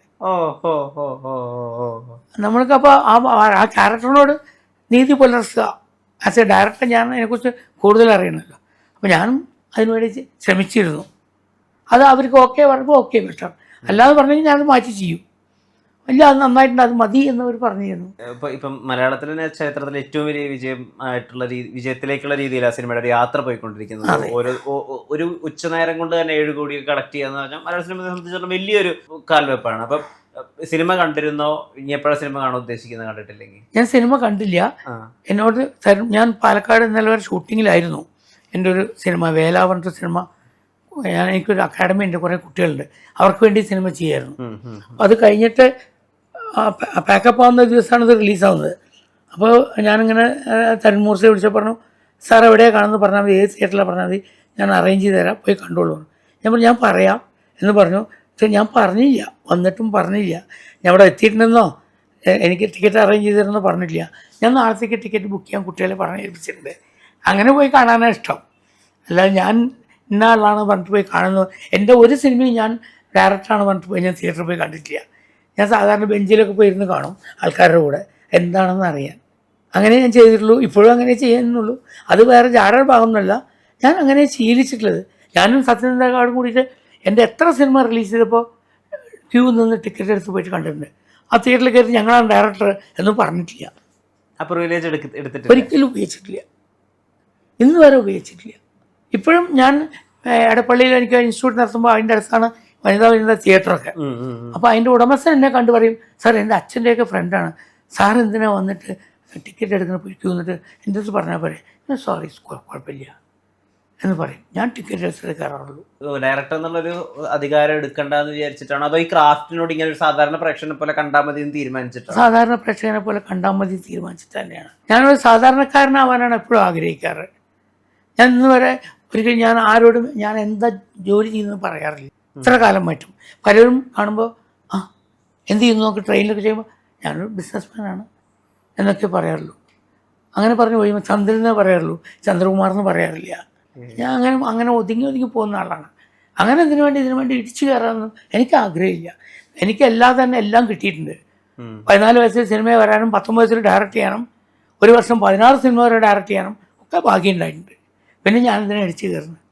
നമ്മൾക്കപ്പോൾ ആ ക്യാരക്ടറിനോട് നീതി പുലർത്തുക. ആസ് എ ഡയറക്ടർ ഞാൻ അതിനെക്കുറിച്ച് കൂടുതൽ അറിയണമല്ലോ, അപ്പോൾ ഞാനും അതിനുവേണ്ടി ശ്രമിച്ചിരുന്നു. അത് അവർക്ക് ഓക്കെ പറയുമ്പോൾ ഓക്കെ ബെറ്റർ, അല്ലാതെ പറഞ്ഞെങ്കിൽ ഞാനത് മാറ്റി ചെയ്യും. ഇല്ല അത് നന്നായിട്ടുണ്ട്, അത് മതി എന്നവർ പറഞ്ഞിരുന്നു. ഇപ്പം മലയാളത്തിലെ ചരിത്രത്തിൽ ഏറ്റവും വലിയ വിജയത്തിലേക്കുള്ള രീതിയിലാണ് സിനിമയുടെ ഒരു യാത്ര പോയിക്കൊണ്ടിരിക്കുന്നത്. ഒരു ഉച്ചനേരം കൊണ്ട് തന്നെ 7 കോടി കളക്ട് ചെയ്യാന്ന് പറഞ്ഞാൽ മലയാള സിനിമയെ സംബന്ധിച്ചിടത്തോളം വലിയൊരു കാൽവെപ്പാണ്. അപ്പം സിനിമ കണ്ടിരുന്നോ? ഇനി എപ്പോഴാണ് സിനിമ കാണാൻ ഉദ്ദേശിക്കുന്നത്? കണ്ടിട്ടില്ലെങ്കിൽ? ഞാൻ സിനിമ കണ്ടില്ല. എന്നോട് ഞാൻ പാലക്കാട് ഇന്നലെ വരെ ഷൂട്ടിങ്ങിലായിരുന്നു. എൻ്റെ ഒരു സിനിമ വേല പറഞ്ഞ സിനിമ, എനിക്കൊരു അക്കാഡമി ഉണ്ട്, കുറേ കുട്ടികളുണ്ട്, അവർക്ക് വേണ്ടി സിനിമ ചെയ്യായിരുന്നു. അപ്പോൾ അത് കഴിഞ്ഞിട്ട് പാക്കപ്പ് ആവുന്ന ദിവസമാണ് ഇത് റിലീസാവുന്നത്. അപ്പോൾ ഞാനിങ്ങനെ തരുൺ മൂർച്ചയെ വിളിച്ചാൽ പറഞ്ഞു, സാർ എവിടെയാണ് കാണുന്നത് പറഞ്ഞാൽ മതി, ഏത് തിയേറ്ററിലാണ് പറഞ്ഞാൽ മതി, ഞാൻ അറേഞ്ച് ചെയ്ത് തരാം, പോയി കണ്ടോളൂ. ഞാൻ പറയാം എന്ന് പറഞ്ഞു. പക്ഷെ ഞാൻ പറഞ്ഞില്ല, വന്നിട്ടും പറഞ്ഞില്ല ഞാൻ ഇവിടെ എത്തിയിട്ടുണ്ടെന്നോ എനിക്ക് ടിക്കറ്റ് അറേഞ്ച് ചെയ്ത് തരുമെന്നോ പറഞ്ഞിട്ടില്ല. ഞാൻ നാളത്തേക്ക് ടിക്കറ്റ് ബുക്ക് ചെയ്യാൻ കുട്ടികളെ പറഞ്ഞ് ഏൽപ്പിച്ചിട്ടുണ്ട്. അങ്ങനെ പോയി കാണാനാണ് ഇഷ്ടം. അല്ലാതെ ഞാൻ ഇന്ന ആളാണ് പറഞ്ഞിട്ട് പോയി കാണുന്നു. എൻ്റെ ഒരു സിനിമയും ഞാൻ ഡയറക്ടറാണ് പറഞ്ഞിട്ട് പോയി ഞാൻ തിയേറ്ററിൽ പോയി കണ്ടിട്ടില്ല. ഞാൻ സാധാരണ ബെഞ്ചിലൊക്കെ പോയിരുന്ന് കാണും ആൾക്കാരുടെ കൂടെ, എന്താണെന്ന് അറിയാൻ. അങ്ങനെ ഞാൻ ചെയ്തിട്ടുള്ളൂ, ഇപ്പോഴും അങ്ങനെ ചെയ്യുന്നുള്ളൂ. അത് വേറെ ജാട ഭാഗമൊന്നുമല്ല, ഞാൻ അങ്ങനെ ശീലിച്ചിട്ടുള്ളത്. ഞാനും സത്യനന്ദകാടും കൂടിയിട്ട് എൻ്റെ എത്ര സിനിമ റിലീസ് ചെയ്തപ്പോൾ ക്യൂ നിന്ന് ടിക്കറ്റ് എടുത്ത് പോയിട്ട് കണ്ടിട്ടുണ്ട്. ആ തിയേറ്ററിൽ കയറി ഞങ്ങളാണ് ഡയറക്ടർ എന്നും പറഞ്ഞിട്ടില്ല. ഒരിക്കലും ഉപയോഗിച്ചിട്ടില്ല, ഇന്ന് വരെ ഉപയോഗിച്ചിട്ടില്ല. ഇപ്പോഴും ഞാൻ എടപ്പള്ളിയിൽ എനിക്ക് ഇൻസ്റ്റിറ്റ്യൂട്ട് നടത്തുമ്പോൾ അതിൻ്റെ അടുത്താണ് വനിതാ തിയേറ്ററൊക്കെ. അപ്പോൾ അതിൻ്റെ ഉടമസ്ഥൻ എന്നെ കണ്ടു പറയും, സാർ എൻ്റെ അച്ഛൻ്റെയൊക്കെ ഫ്രണ്ടാണ്, സാർ എന്തിനാ വന്നിട്ട് ടിക്കറ്റ് എടുക്കുന്ന പോയിക്കൂ എന്നിട്ട് എൻ്റെ അടുത്ത് പറഞ്ഞാൽ പോരെ. ഞാൻ സോറി കുഴപ്പമില്ല എന്ന് പറയും. ഞാൻ ടിക്കറ്റ് എടുത്തിട്ട് കയറാറുള്ളൂ. ഡയറക്ടർ എന്നുള്ളൊരു അധികാരം എടുക്കണ്ടെന്ന് വിചാരിച്ചിട്ടാണോ, അതോ ഈ ക്രാഫ്റ്റിനോട് ഇങ്ങനെ ഒരു സാധാരണ പ്രേക്ഷകനെ പോലെ കണ്ടാൽ മതി എന്ന് തീരുമാനിച്ചിട്ടാണ്? സാധാരണ പ്രേക്ഷകനെ പോലെ കണ്ടാൽ മതി തീരുമാനിച്ചിട്ട് തന്നെയാണ്. ഞാനൊരു സാധാരണക്കാരനാവാനാണ് എപ്പോഴും ആഗ്രഹിക്കാറ്. ഞാൻ ഇന്ന് വരെ ഒരിക്കലും ഞാൻ ആരോടും ഞാൻ എന്താ ജോലി ചെയ്യുന്നത് പറയാറില്ല. ഇത്ര കാലം പറ്റും. പലരും കാണുമ്പോൾ എന്ത് ചെയ്യുന്നു നോക്കി ട്രെയിനിലൊക്കെ ചെയ്യുമ്പോൾ ഞാനൊരു ബിസിനസ്മാനാണ് എന്നൊക്കെ പറയാറുള്ളൂ. അങ്ങനെ പറഞ്ഞു പോയി ചന്ദ്രനെ പറയാറുള്ളൂ, ചന്ദ്രകുമാർ എന്ന് പറയാറില്ല. ഞാൻ അങ്ങനെ ഒതുങ്ങി പോകുന്ന ആളാണ്. അങ്ങനെ ഇതിനു വേണ്ടി ഇടിച്ചു കയറാനൊന്നും എനിക്ക് ആഗ്രഹമില്ല. എനിക്ക് എല്ലാം കിട്ടിയിട്ടുണ്ട്. 14 വയസ്സിൽ സിനിമയിൽ വരാനും 19 വയസ്സിൽ ഡയറക്റ്റ് ചെയ്യാനും, ഒരു വർഷം 16 സിനിമ വരെ ഡയറക്റ്റ് ചെയ്യാനും ഒക്കെ ഭാഗ്യം ഉണ്ടായിട്ടുണ്ട്. പിന്നെ ഞാനിതിനെ ഇടിച്ചു കയറുന്നത്.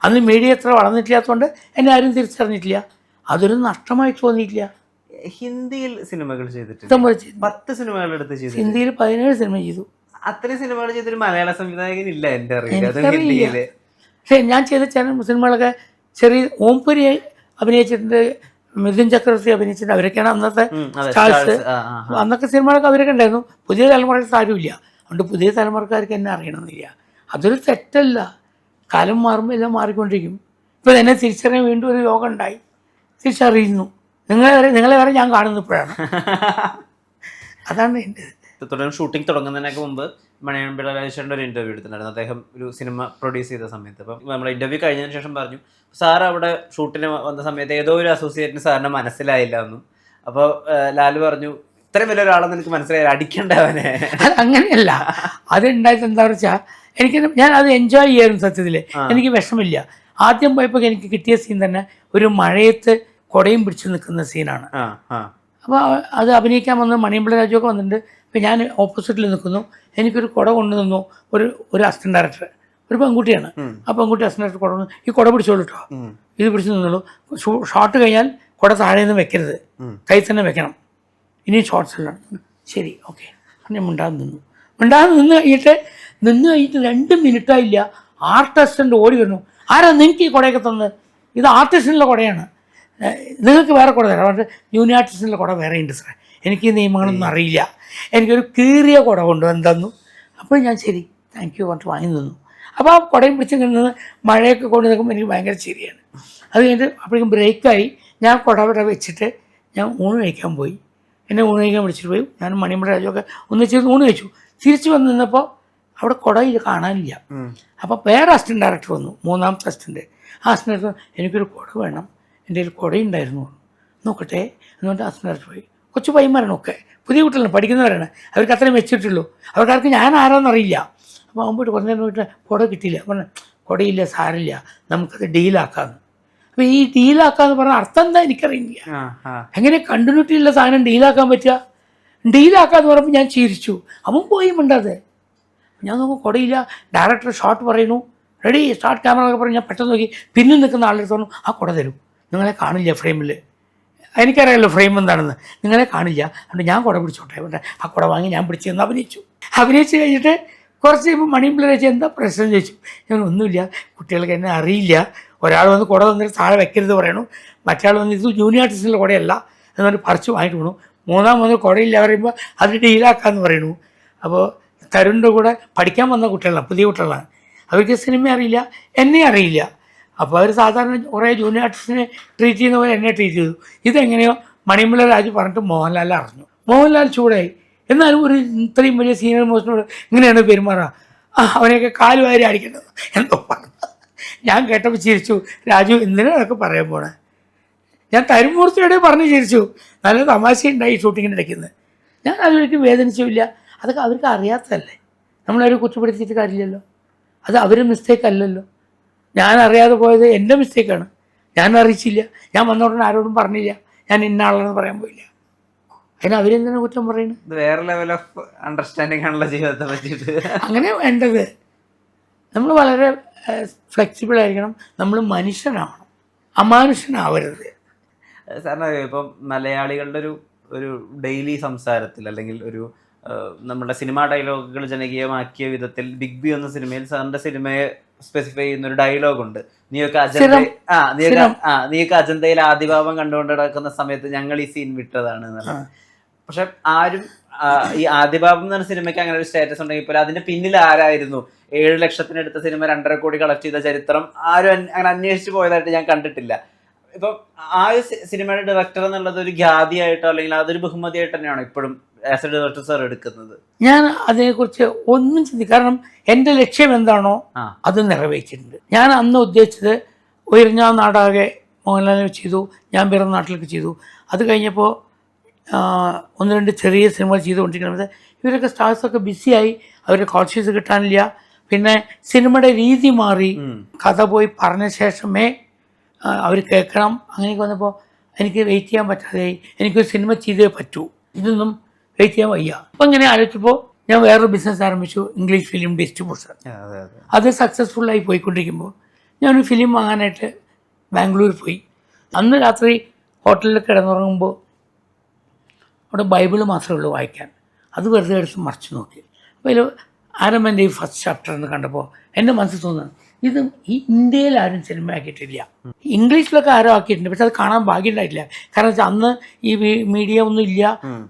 അന്ന് മീഡിയ എത്ര വളർന്നിട്ടില്ലാത്തതുകൊണ്ട് എന്നെ ആരും തിരിച്ചറിഞ്ഞിട്ടില്ല. അതൊരു നഷ്ടമായി തോന്നിയിട്ടില്ല. ഹിന്ദിയിൽ സിനിമകൾ ചെയ്തിട്ടുണ്ട്, 10 സിനിമകൾ എടുത്ത് ചെയ്തു. ഹിന്ദിയിൽ 17 സിനിമ ചെയ്തു. അത്രയും സിനിമകൾ ചെയ്തൊരു മലയാള സംവിധായകൻ ഇല്ല എൻ്റെ അറിയില്ല. പക്ഷേ ഞാൻ ചെയ്ത സിനിമകളൊക്കെ ചെറിയ ഓംപുരി അഭിനയിച്ചിട്ടുണ്ട്, മിഥുൻ ചക്രവർത്തി അഭിനയിച്ചിട്ടുണ്ട്. അവരൊക്കെയാണ് അന്നത്തെ സ്റ്റാർസ്. അന്നൊക്കെ സിനിമകളൊക്കെ അവരൊക്കെ ഉണ്ടായിരുന്നു. പുതിയ തലമുറയ്ക്ക് ആരുമില്ല. അതുകൊണ്ട് പുതിയ തലമുറക്കാർക്ക് എന്നെ അറിയണമെന്നില്ല. അതൊരു തെറ്റല്ല. കാലം മാറുമ്പോൾ എല്ലാം മാറിക്കൊണ്ടിരിക്കും. ഇപ്പോൾ എന്നെ തിരിച്ചറിയാൻ വീണ്ടും ഒരു യോഗം ഉണ്ടായി, തിരിച്ചറിയുന്നു. നിങ്ങളെ വരെ ഞാൻ കാണുന്നു ഇപ്പോഴാണ്. അതാണ് എൻ്റെ ഷൂട്ടിംഗ് തുടങ്ങുന്നതിനൊക്കെ മുമ്പ് മണിയമ്പിള്ള രാജേശ്വരൻ്റെ ഒരു ഇൻ്റർവ്യൂ എടുത്തിട്ടുണ്ടായിരുന്നു. അദ്ദേഹം ഒരു സിനിമ പ്രൊഡ്യൂസ് ചെയ്ത സമയത്ത്. അപ്പം നമ്മൾ ഇൻ്റർവ്യൂ കഴിഞ്ഞതിന് ശേഷം പറഞ്ഞു, സാർ അവിടെ ഷൂട്ടിന് വന്ന സമയത്ത് ഏതോ ഒരു അസോസിയേറ്റിന് സാറിന് മനസ്സിലായില്ല എന്നും. അപ്പോൾ ലാല് പറഞ്ഞു, ഇത്രയും വലിയ ഒരാളെന്ന് എനിക്ക് മനസ്സിലായില്ല, അടിക്കണ്ടവനെ. അങ്ങനെയല്ല, അതുണ്ടായത് എന്താ വെച്ചാൽ ഞാൻ അത് എൻജോയ് ചെയ്യായിരുന്നു. സത്യത്തിൽ എനിക്ക് വിഷമില്ല. ആദ്യം പോയപ്പോൾ എനിക്ക് കിട്ടിയ സീൻ തന്നെ ഒരു മഴയത്ത് കുടയും പിടിച്ച് നിൽക്കുന്ന സീനാണ്. അപ്പോൾ അത് അഭിനയിക്കാൻ വന്ന് മണിയമ്പിള്ള രാജുവൊക്കെ വന്നിട്ടുണ്ട്. അപ്പോൾ ഞാൻ ഓപ്പോസിറ്റിൽ നിൽക്കുന്നു. എനിക്കൊരു കുട കൊണ്ടു നിന്നു ഒരു അസിസ്റ്റന്റ് ഡയറക്ടർ, ഒരു പെൺകുട്ടിയാണ്. ആ പെൺകുട്ടി അസിസ്റ്റന്റ് ഡയറക്ടർ കുട കൊണ്ടു, ഈ കുട പിടിച്ചോളൂ കേട്ടോ, ഇത് പിടിച്ച് നിന്നുള്ളൂ, ഷോട്ട് കഴിഞ്ഞാൽ കുട താഴെ നിന്ന് വെക്കരുത്, കൈ തന്നെ വെക്കണം, ഇനി ഷോർട്സിലാണ്. ശരി ഓക്കെ. ഞാൻ മിണ്ടാതെ നിന്ന് കഴിഞ്ഞിട്ട് നിന്ന് കഴിഞ്ഞിട്ട് 2 മിനിറ്റായില്ല ആർട്ട് അസിസ്റ്റൻ്റ് ഓടി വരുന്നു. ആരാ നിങ്ങൾക്ക് ഈ കുടയൊക്കെ തന്നത്? ഇത് ആർട്ടിസ്റ്റിനുള്ള കുടയാണ്, നിങ്ങൾക്ക് വേറെ കുട തരാം. പക്ഷേ ജൂനിയർ ആർട്ടിസ്റ്റിനുള്ള കുട വേറെ ഉണ്ട് സാറേ, എനിക്ക് ഈ നിയമങ്ങളൊന്നും അറിയില്ല. എനിക്കൊരു കീറിയ കുട കൊണ്ടുവന്ന് തന്നു. അപ്പോൾ ഞാൻ ശരി താങ്ക് യു പറഞ്ഞിട്ട് വാങ്ങി നിന്നു. അപ്പോൾ ആ കുടയും പിടിച്ച് നിന്ന് മഴയൊക്കെ കൊണ്ട് നിൽക്കുമ്പോൾ എനിക്ക് ഭയങ്കര ചിരിയാണ്. അത് കഴിഞ്ഞിട്ട് അപ്പോഴേക്കും ബ്രേക്കായി. ഞാൻ കുട വെച്ചിട്ട് ഞാൻ ഊണ് കഴിക്കാൻ പോയി. എന്നെ ഊണ് കഴിക്കാൻ വിളിച്ചിട്ട് പോയി. ഞാൻ മണിമല രാജുവൊക്കെ ഒന്നിച്ച് ഊണ് കഴിച്ചു. തിരിച്ച് വന്ന് നിന്നപ്പോൾ അവിടെ കുടയിൽ കാണാനില്ല. അപ്പോൾ വേറെ അസിസ്റ്റൻ്റ് ഡയറക്ടർ വന്നു, 3ാമത്തെ അസിസ്റ്റൻ്റ്. ആ അസിസ്റ്റൻ്റ് എനിക്കൊരു കുട വേണം, എൻ്റെ കയ്യിൽ കുടയുണ്ടായിരുന്നു, നോക്കട്ടെ എന്നുകൊണ്ട് അസിസ്റ്റൻ്റ് ഡയറക്ടർ പോയി. കൊച്ചു പയ്യന്മാരാണ് ഒക്കെ, പുതിയ കുട്ടികളാണ്, പഠിക്കുന്നവരാണ്. അവർക്ക് അത്രയും വെച്ചിട്ടുള്ളൂ, അവർക്കാർക്ക് ഞാൻ ആരാന്നറിയില്ല. അപ്പോൾ അവൻ പോയിട്ട് കുറച്ച് നേരം നോക്കിയിട്ട് കുട കിട്ടിയില്ല. പറഞ്ഞു കുടയില്ല, സാരില്ല, നമുക്കത് ഡീലാക്കാമെന്ന്. അപ്പോൾ ഈ ഡീലാക്കാന്ന് പറഞ്ഞ അർത്ഥം എന്താ എനിക്കറിയില്ല. എങ്ങനെ കണ്ടിന്യൂറ്റി ഉള്ള സാധനം ഡീലാക്കാൻ പറ്റുക? ഡീലാക്കാന്ന് പറഞ്ഞപ്പോൾ ഞാൻ ചിരിച്ചു. അവൻ പോയി മിണ്ടാതെ. ഞാൻ നോക്കുമ്പോൾ കുടയില്ല. ഡയറക്ടർ ഷോട്ട് പറയുന്നു, റെഡി സ്റ്റാർട്ട് ക്യാമറ എന്നൊക്കെ പറഞ്ഞ് ഞാൻ പെട്ടെന്ന് നോക്കി പിന്നിൽ നിൽക്കുന്ന ആളുടെ തോന്നുന്നു ആ കുട തരും, നിങ്ങളെ കാണില്ല ഫ്രെയിമിൽ. എനിക്കറിയാമല്ലോ ഫ്രെയിം എന്താണെന്ന്, നിങ്ങളെ കാണില്ല, അതുകൊണ്ട് ഞാൻ കുട പിടിച്ചോട്ടെ. പക്ഷേ ആ കുട വാങ്ങി ഞാൻ പിടിച്ച് നിന്ന് അഭിനയിച്ച് കഴിഞ്ഞിട്ട് കുറച്ച് കഴിയുമ്പോൾ മണിമ്പിള വെച്ച് എന്താ പ്രശ്നം ചോദിച്ചു. ഞാൻ ഒന്നുമില്ല, കുട്ടികൾക്ക് എന്നെ അറിയില്ല, ഒരാൾ വന്ന് കുട തന്നിട്ട് താഴെ വെക്കരുത് പറയണു, മറ്റേ വന്ന് ഇത് ജൂനിയർ ആർട്ടിസ്റ്റിൻ്റെ കുടയല്ല എന്നിട്ട് പറിച്ച് വാങ്ങിട്ട് വീണു. 3ാം വന്ന് കുടയില്ല പറയുമ്പോൾ അത് ഡീലാക്കാമെന്ന് പറയണു. അപ്പോൾ തരുണിൻ്റെ കൂടെ പഠിക്കാൻ വന്ന കുട്ടികളാണ്, പുതിയ കുട്ടികളാണ്, അവർക്ക് സിനിമ അറിയില്ല, എന്നെ അറിയില്ല. അപ്പോൾ അവർ സാധാരണ കുറേ ജൂനിയർ ആർട്ടിസ്റ്റിനെ ട്രീറ്റ് ചെയ്യുന്ന പോലെ എന്നെ ട്രീറ്റ് ചെയ്തു. ഇതെങ്ങനെയോ മണിമല രാജു പറഞ്ഞിട്ട് മോഹൻലാൽ അറിഞ്ഞു. മോഹൻലാൽ ചൂടായി. എന്നാലും ഒരു ഇത്രയും വലിയ സീനിയർ മോസ്റ്റിനോട് ഇങ്ങനെയാണ് പെരുമാറുക, അവനെയൊക്കെ കാല് വാരി അടിക്കേണ്ടത് എന്തോ പറഞ്ഞു. ഞാൻ കേട്ടപ്പോൾ ചിരിച്ചു. രാജു എന്തിനാ അതൊക്കെ പറയാൻ പോണേ? ഞാൻ തരുമൂർത്തിയോടെ പറഞ്ഞ് ചിരിച്ചു. നല്ല തമാശയുണ്ടായി ഷൂട്ടിങ്ങിൻ്റെ ഇടയ്ക്കുന്നത്. ഞാൻ അതൊരിക്കലും വേദനിച്ചില്ല. അതൊക്കെ അവർക്ക് അറിയാത്തതല്ലേ, നമ്മളവരെ കുറ്റപ്പെടുത്തിയിട്ട് കാര്യമില്ലല്ലോ. അത് അവരുടെ മിസ്റ്റേക്ക് അല്ലല്ലോ. ഞാൻ അറിയാതെ പോയത് എൻ്റെ മിസ്റ്റേക്കാണ്, ഞാൻ അറിയിച്ചില്ല, ഞാൻ വന്ന ഉടനെ ആരോടും പറഞ്ഞില്ല, ഞാൻ ഇന്ന ആളാണെന്ന് പറയാൻ പോയില്ല. അതിന് അവരെന്തിനാണ് കുറ്റം പറയുന്നത്? വേറെ ലെവൽ ഓഫ് അണ്ടർസ്റ്റാൻഡിങ് ആണല്ലോ ജീവിതത്തെ പറ്റിയിട്ട്. അങ്ങനെ വേണ്ടത്. നമ്മൾ വളരെ ഫ്ലെക്സിബിൾ ആയിരിക്കണം, നമ്മൾ മനുഷ്യനാവണം, അമാനുഷ്യനാവരുത്. സാറിന് ഇപ്പം മലയാളികളുടെ ഒരു ഡെയിലി സംസാരത്തിൽ അല്ലെങ്കിൽ ഒരു നമ്മുടെ സിനിമാ ഡയലോഗുകൾ ജനകീയമാക്കിയ വിധത്തിൽ ബിഗ് ബി എന്ന സിനിമയിൽ സാറിന്റെ സിനിമയെ സ്പെസിഫൈ ചെയ്യുന്ന ഒരു ഡയലോഗുണ്ട്. നീയൊക്കെ അജന്തയിൽ ആദിഭാവം കണ്ടുകൊണ്ട് നടക്കുന്ന സമയത്ത് ഞങ്ങൾ ഈ സീൻ വിട്ടതാണ് എന്നുള്ളത്. പക്ഷെ ആരും ഈ ആദിഭാവം എന്ന സിനിമയ്ക്ക് അങ്ങനെ ഒരു സ്റ്റാറ്റസ് ഉണ്ടെങ്കിൽ പോലും അതിന്റെ പിന്നിൽ ആരായിരുന്നു, 7 ലക്ഷത്തിനെടുത്ത സിനിമ 2.5 കോടി കളക്ട് ചെയ്ത ചരിത്രം ആരും അങ്ങനെ അന്വേഷിച്ച് പോയതായിട്ട് ഞാൻ കണ്ടിട്ടില്ല. ഇപ്പം ആ ഒരു സിനിമയുടെ ഡയറക്ടർ എന്നുള്ളത് ഒരു ഖ്യാതിയായിട്ടോ അല്ലെങ്കിൽ അതൊരു ബഹുമതിയായിട്ട് തന്നെയാണോ ഇപ്പോഴും ആസ് എ ഡയറക്ടർ സാർ എടുക്കുന്നത്? ഞാൻ അതിനെക്കുറിച്ച് ഒന്നും ചിന്തിക്കും. കാരണം എൻ്റെ ലക്ഷ്യം എന്താണോ അത് നിറവേറ്റിയിട്ടുണ്ട്. ഞാൻ അന്ന് ഉദ്ദേശിച്ചത് ഉയർന്ന നാടാകെ മോഹൻലാലിനെ ചെയ്തു, ഞാൻ പിറന്ന നാട്ടിലേക്ക് ചെയ്തു. അത് കഴിഞ്ഞപ്പോൾ 1-2 ചെറിയ സിനിമകൾ ചെയ്തുകൊണ്ടിരിക്കുന്നത്. ഇവരൊക്കെ സ്റ്റാർസൊക്കെ ബിസിയായി, അവരുടെ കോൺഷ്യസ് കിട്ടാനില്ല. പിന്നെ സിനിമയുടെ രീതി മാറി, കഥ പോയി പറഞ്ഞ ശേഷമേ അവർ കേൾക്കണം. അങ്ങനെയൊക്കെ വന്നപ്പോൾ എനിക്ക് വെയിറ്റ് ചെയ്യാൻ പറ്റാതെയായി. എനിക്കൊരു സിനിമ ചെയ്തേ പറ്റൂ, ഇതൊന്നും വെയിറ്റ് ചെയ്യാൻ വയ്യ. അപ്പം ഇങ്ങനെ ആലോചിച്ചപ്പോൾ ഞാൻ വേറൊരു ബിസിനസ് ആരംഭിച്ചു, ഇംഗ്ലീഷ് ഫിലിം ഡിസ്ട്രിബ്യൂഷൻ. അത് സക്സസ്ഫുള്ളായി പോയിക്കൊണ്ടിരിക്കുമ്പോൾ ഞാനൊരു ഫിലിം വാങ്ങാനായിട്ട് ബാംഗ്ലൂർ പോയി. അന്ന് രാത്രി ഹോട്ടലിൽ കിടന്നുറങ്ങുമ്പോൾ അവിടെ ബൈബിള് മാത്രമേ ഉള്ളൂ വായിക്കാൻ. അത് വെറുതെ എടുത്ത് മറിച്ച് നോക്കി. അപ്പോൾ അതിൽ ആരംഭൻ്റെ ഈ ഫസ്റ്റ് ചാപ്റ്റർ എന്ന് കണ്ടപ്പോൾ എൻ്റെ മനസ്സിൽ തോന്നുന്നത് ഇത് ഈ ഇന്ത്യയിൽ ആരും സിനിമ ആക്കിയിട്ടില്ല. ഇംഗ്ലീഷിലൊക്കെ ആരോ ആക്കിയിട്ടുണ്ട്, പക്ഷെ അത് കാണാൻ ഭാഗ്യമുണ്ടായിട്ടില്ല. കാരണം വെച്ചാൽ അന്ന് ഈ മീഡിയ ഒന്നും ഇല്ല,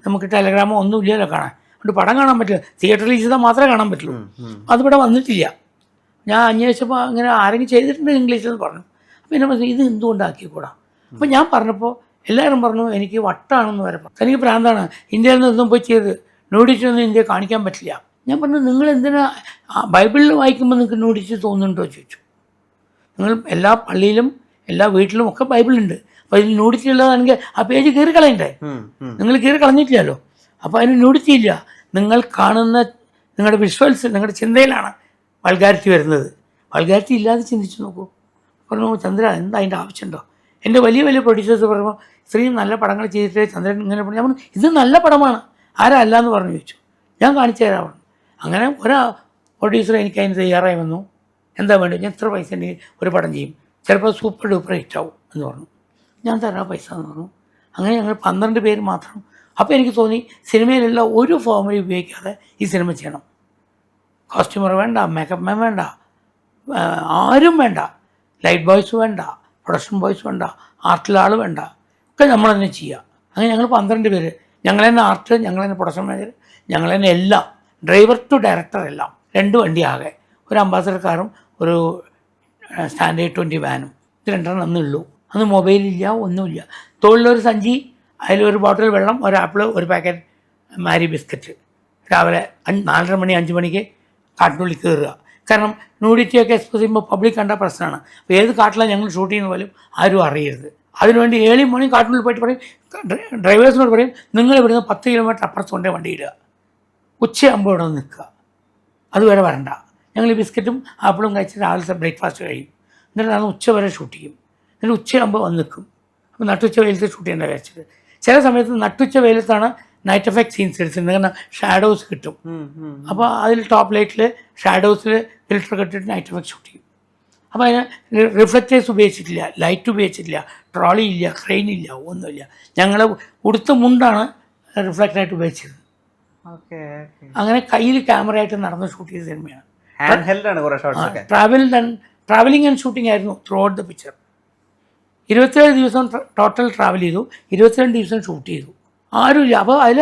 നമുക്ക് ടെലഗ്രാമോ ഒന്നും ഇല്ലല്ലോ കാണാൻ. അതുകൊണ്ട് പടം കാണാൻ പറ്റില്ല, തിയേറ്ററിൽ ചെയ്താൽ മാത്രമേ കാണാൻ പറ്റുള്ളൂ. അതിവിടെ വന്നിട്ടില്ല. ഞാൻ അന്വേഷിച്ചപ്പോൾ അങ്ങനെ ആരെങ്കിലും ചെയ്തിട്ടുണ്ട് ഇംഗ്ലീഷിലെന്ന് പറഞ്ഞു. അപ്പോൾ എന്നെ മനസ്സിൽ ഇത് എന്തുകൊണ്ടാക്കിക്കൂടാ. അപ്പോൾ ഞാൻ പറഞ്ഞപ്പോൾ എല്ലാവരും പറഞ്ഞു എനിക്ക് വട്ടാണെന്ന് വരെ പറഞ്ഞു, എനിക്ക് ഭ്രാന്താണ്, ഇന്ത്യയിൽ നിന്നൊന്നും പോയി ചെയ്ത് ന്യൂഡിറ്റി ഒന്നും ഇന്ത്യ കാണിക്കാൻ പറ്റില്ല. ഞാൻ പറഞ്ഞു നിങ്ങൾ എന്തിനാ ബൈബിളിൽ വായിക്കുമ്പോൾ നിങ്ങൾക്ക് ന്യൂഡിറ്റി തോന്നുന്നുണ്ടോ ചോദിച്ചു. നിങ്ങൾ എല്ലാ പള്ളിയിലും എല്ലാ വീട്ടിലും ഒക്കെ ബൈബിളുണ്ട്, അപ്പോൾ അതിൽ ന്യൂഡിറ്റി ഉള്ളതാണെങ്കിൽ ആ പേജ് കീറി കളയണ്ടേ, നിങ്ങൾ കീറി കളഞ്ഞിട്ടില്ലല്ലോ. അപ്പോൾ അതിന് ന്യൂഡിറ്റി ഇല്ല, നിങ്ങൾ കാണുന്ന നിങ്ങളുടെ വിഷ്വൽസ് നിങ്ങളുടെ ചിന്തയിലാണ് വൾഗാരിറ്റി വരുന്നത്. വൾഗാരിറ്റി ഇല്ലാതെ ചിന്തിച്ച് നോക്കൂ. പറഞ്ഞു ചന്ദ്ര എന്താ അതിൻ്റെ ആവശ്യമുണ്ടോ. എൻ്റെ വലിയ വലിയ പ്രൊഡ്യൂസേഴ്സ് പറയുമ്പോൾ ഇത്രയും നല്ല പടങ്ങൾ ചെയ്തിട്ട് ചന്ദ്രൻ ഇങ്ങനെ പറഞ്ഞു. ഞാൻ പറഞ്ഞു ഇത് നല്ല പടമാണ്, ആരാ അല്ല എന്ന് പറഞ്ഞു ചോദിച്ചു. ഞാൻ കാണിച്ചു തരാം. അങ്ങനെ ഒരു പ്രൊഡ്യൂസർ എനിക്ക് അതിന് തയ്യാറായി വന്നു. എന്താ വേണ്ടത്, ഞാൻ ഇത്ര പൈസ ഉണ്ടെങ്കിൽ ഒരു പടം ചെയ്യും, ചിലപ്പോൾ സൂപ്പർ ഡൂപ്പർ ഹിറ്റാവും എന്ന് പറഞ്ഞു. ഞാൻ തരാം പൈസ എന്ന് പറഞ്ഞു. അങ്ങനെ ഞങ്ങൾ 12 പേര് മാത്രം. അപ്പോൾ എനിക്ക് തോന്നി സിനിമയിലുള്ള ഒരു ഫോമും ഉപയോഗിക്കാതെ ഈ സിനിമ ചെയ്യണം. കോസ്റ്റ്യൂമർ വേണ്ട, മേക്കപ്പ് മാൻ വേണ്ട, ആരും വേണ്ട, ലൈറ്റ് ബോയ്സ് വേണ്ട, പ്രൊഡക്ഷൻ ബോയ്സ് വേണ്ട, ആർട്ടിലെ ആൾ വേണ്ട, ഒക്കെ നമ്മൾ തന്നെ ചെയ്യുക. അങ്ങനെ ഞങ്ങൾ 12 പേര്, ഞങ്ങൾ തന്നെ ആർട്ട്, ഞങ്ങൾ തന്നെ പ്രൊഡക്ഷൻ മാനേജർ, ഞങ്ങൾ തന്നെ എല്ലാം, ഡ്രൈവർ ടു ഡയറക്ടർ എല്ലാം. 2 വണ്ടി ആകെ, ഒരു അംബാസഡർ കാറും ഒരു സ്റ്റാൻഡേർഡ് 20 വാനും, ഇത് 2 അന്നുള്ളൂ. അന്ന് മൊബൈലില്ല, ഒന്നുമില്ല. തോളിലൊരു സഞ്ചി, അതിലൊരു ബോട്ടിൽ വെള്ളം, ഒരു ആപ്പിൾ, ഒരു പാക്കറ്റ് മാരി ബിസ്ക്കറ്റ്. രാവിലെ 4:30 മണി 5 മണിക്ക് കാട്ടിനുള്ളിൽ കയറുക. കാരണം നൂഡിറ്റിയൊക്കെ എക്സ്പോസ് ചെയ്യുമ്പോൾ പബ്ലിക് കണ്ട പ്രശ്നമാണ്. അപ്പോൾ ഏത് കാട്ടിലാണ് ഞങ്ങൾ ഷൂട്ട് ചെയ്യുന്ന പോലും ആരും അറിയരുത്. അതിനുവേണ്ടി ഏർലി മോർണിംഗ് കാട്ടിനുള്ളിൽ പോയിട്ട് പറയും, ഡ്രൈവേഴ്സിനോട് പറയും, നിങ്ങൾ ഇവിടുന്ന് 10 കിലോമീറ്റർ അപ്പുറത്ത് കൊണ്ടേ വണ്ടി ഇടുക, ഉച്ചയാകുമ്പോൾ ഇവിടെ നിൽക്കുക, അതുവരെ വരണ്ട. ഞങ്ങൾ ഈ ബിസ്ക്കറ്റും ആപ്പിളും കഴിച്ച് രാവിലത്തെ ബ്രേക്ക്ഫാസ്റ്റ് കഴിയും. എന്നിട്ട് നാളെ ഉച്ച വരെ ഷൂട്ട് ചെയ്യും. എന്നിട്ട് ഉച്ചയാകുമ്പോൾ വന്ന് നിൽക്കും. അപ്പോൾ നട്ടുച്ച വെയിലത്ത് ഷൂട്ട് ചെയ്യേണ്ട വെച്ചത്. ചില സമയത്ത് നട്ടുച്ച വെയിലത്താണ് നൈറ്റ് എഫക്ട് സീൻസ് എടുത്തിട്ടുണ്ട്. കാരണം ഷാഡോസ് കിട്ടും. അപ്പോൾ അതിൽ ടോപ്പ് ലൈറ്റിൽ ഷാഡോസിൽ ഫിൽറ്റർ കെട്ടിട്ട് നൈറ്റ് എഫക്ട് ഷൂട്ട് ചെയ്യും. അപ്പോൾ അതിന് റിഫ്ലക്റ്റേഴ്സ് ഉപയോഗിച്ചിട്ടില്ല, ലൈറ്റ് ഉപയോഗിച്ചിട്ടില്ല, ട്രോളി ഇല്ല, ക്രെയിൻ ഇല്ല, ഒന്നുമില്ല. ഞങ്ങൾ ഉടുത്ത മുണ്ടാണ് റിഫ്ലക്റ്റായിട്ട് ഉപയോഗിച്ചത്. അങ്ങനെ കയ്യിൽ ക്യാമറയായിട്ട് നടന്ന് ഷൂട്ട് ചെയ്ത സിനിമയാണ്. ട്രാവലിംഗ് ആൻഡ് ഷൂട്ടിംഗ് ആയിരുന്നു ത്രൂ ഔട്ട് ദ പിക്ചർ. 27 ദിവസം ടോട്ടൽ ട്രാവൽ ചെയ്തു, 22 ദിവസം ഷൂട്ട് ചെയ്തു. ആരുമില്ല. അപ്പോൾ അതിൽ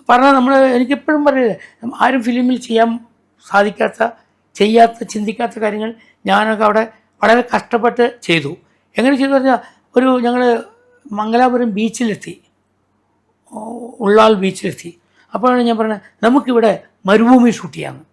പറഞ്ഞാൽ നമ്മൾ, എനിക്കെപ്പോഴും പറയില്ലേ, ആരും ഫിലിമിൽ ചെയ്യാൻ സാധിക്കാത്ത, ചെയ്യാത്ത, ചിന്തിക്കാത്ത കാര്യങ്ങൾ ഞാനൊക്കെ അവിടെ വളരെ കഷ്ടപ്പെട്ട് ചെയ്തു. എങ്ങനെ ചെയ്തു പറഞ്ഞാൽ, ഞങ്ങൾ മംഗലാപുരം ബീച്ചിലെത്തി, ഉള്ളാൾ ബീച്ചിലെത്തി. അപ്പോഴാണ് ഞാൻ പറഞ്ഞത്, നമുക്കിവിടെ മരുഭൂമി ഷൂട്ട് ചെയ്യാമെന്ന്.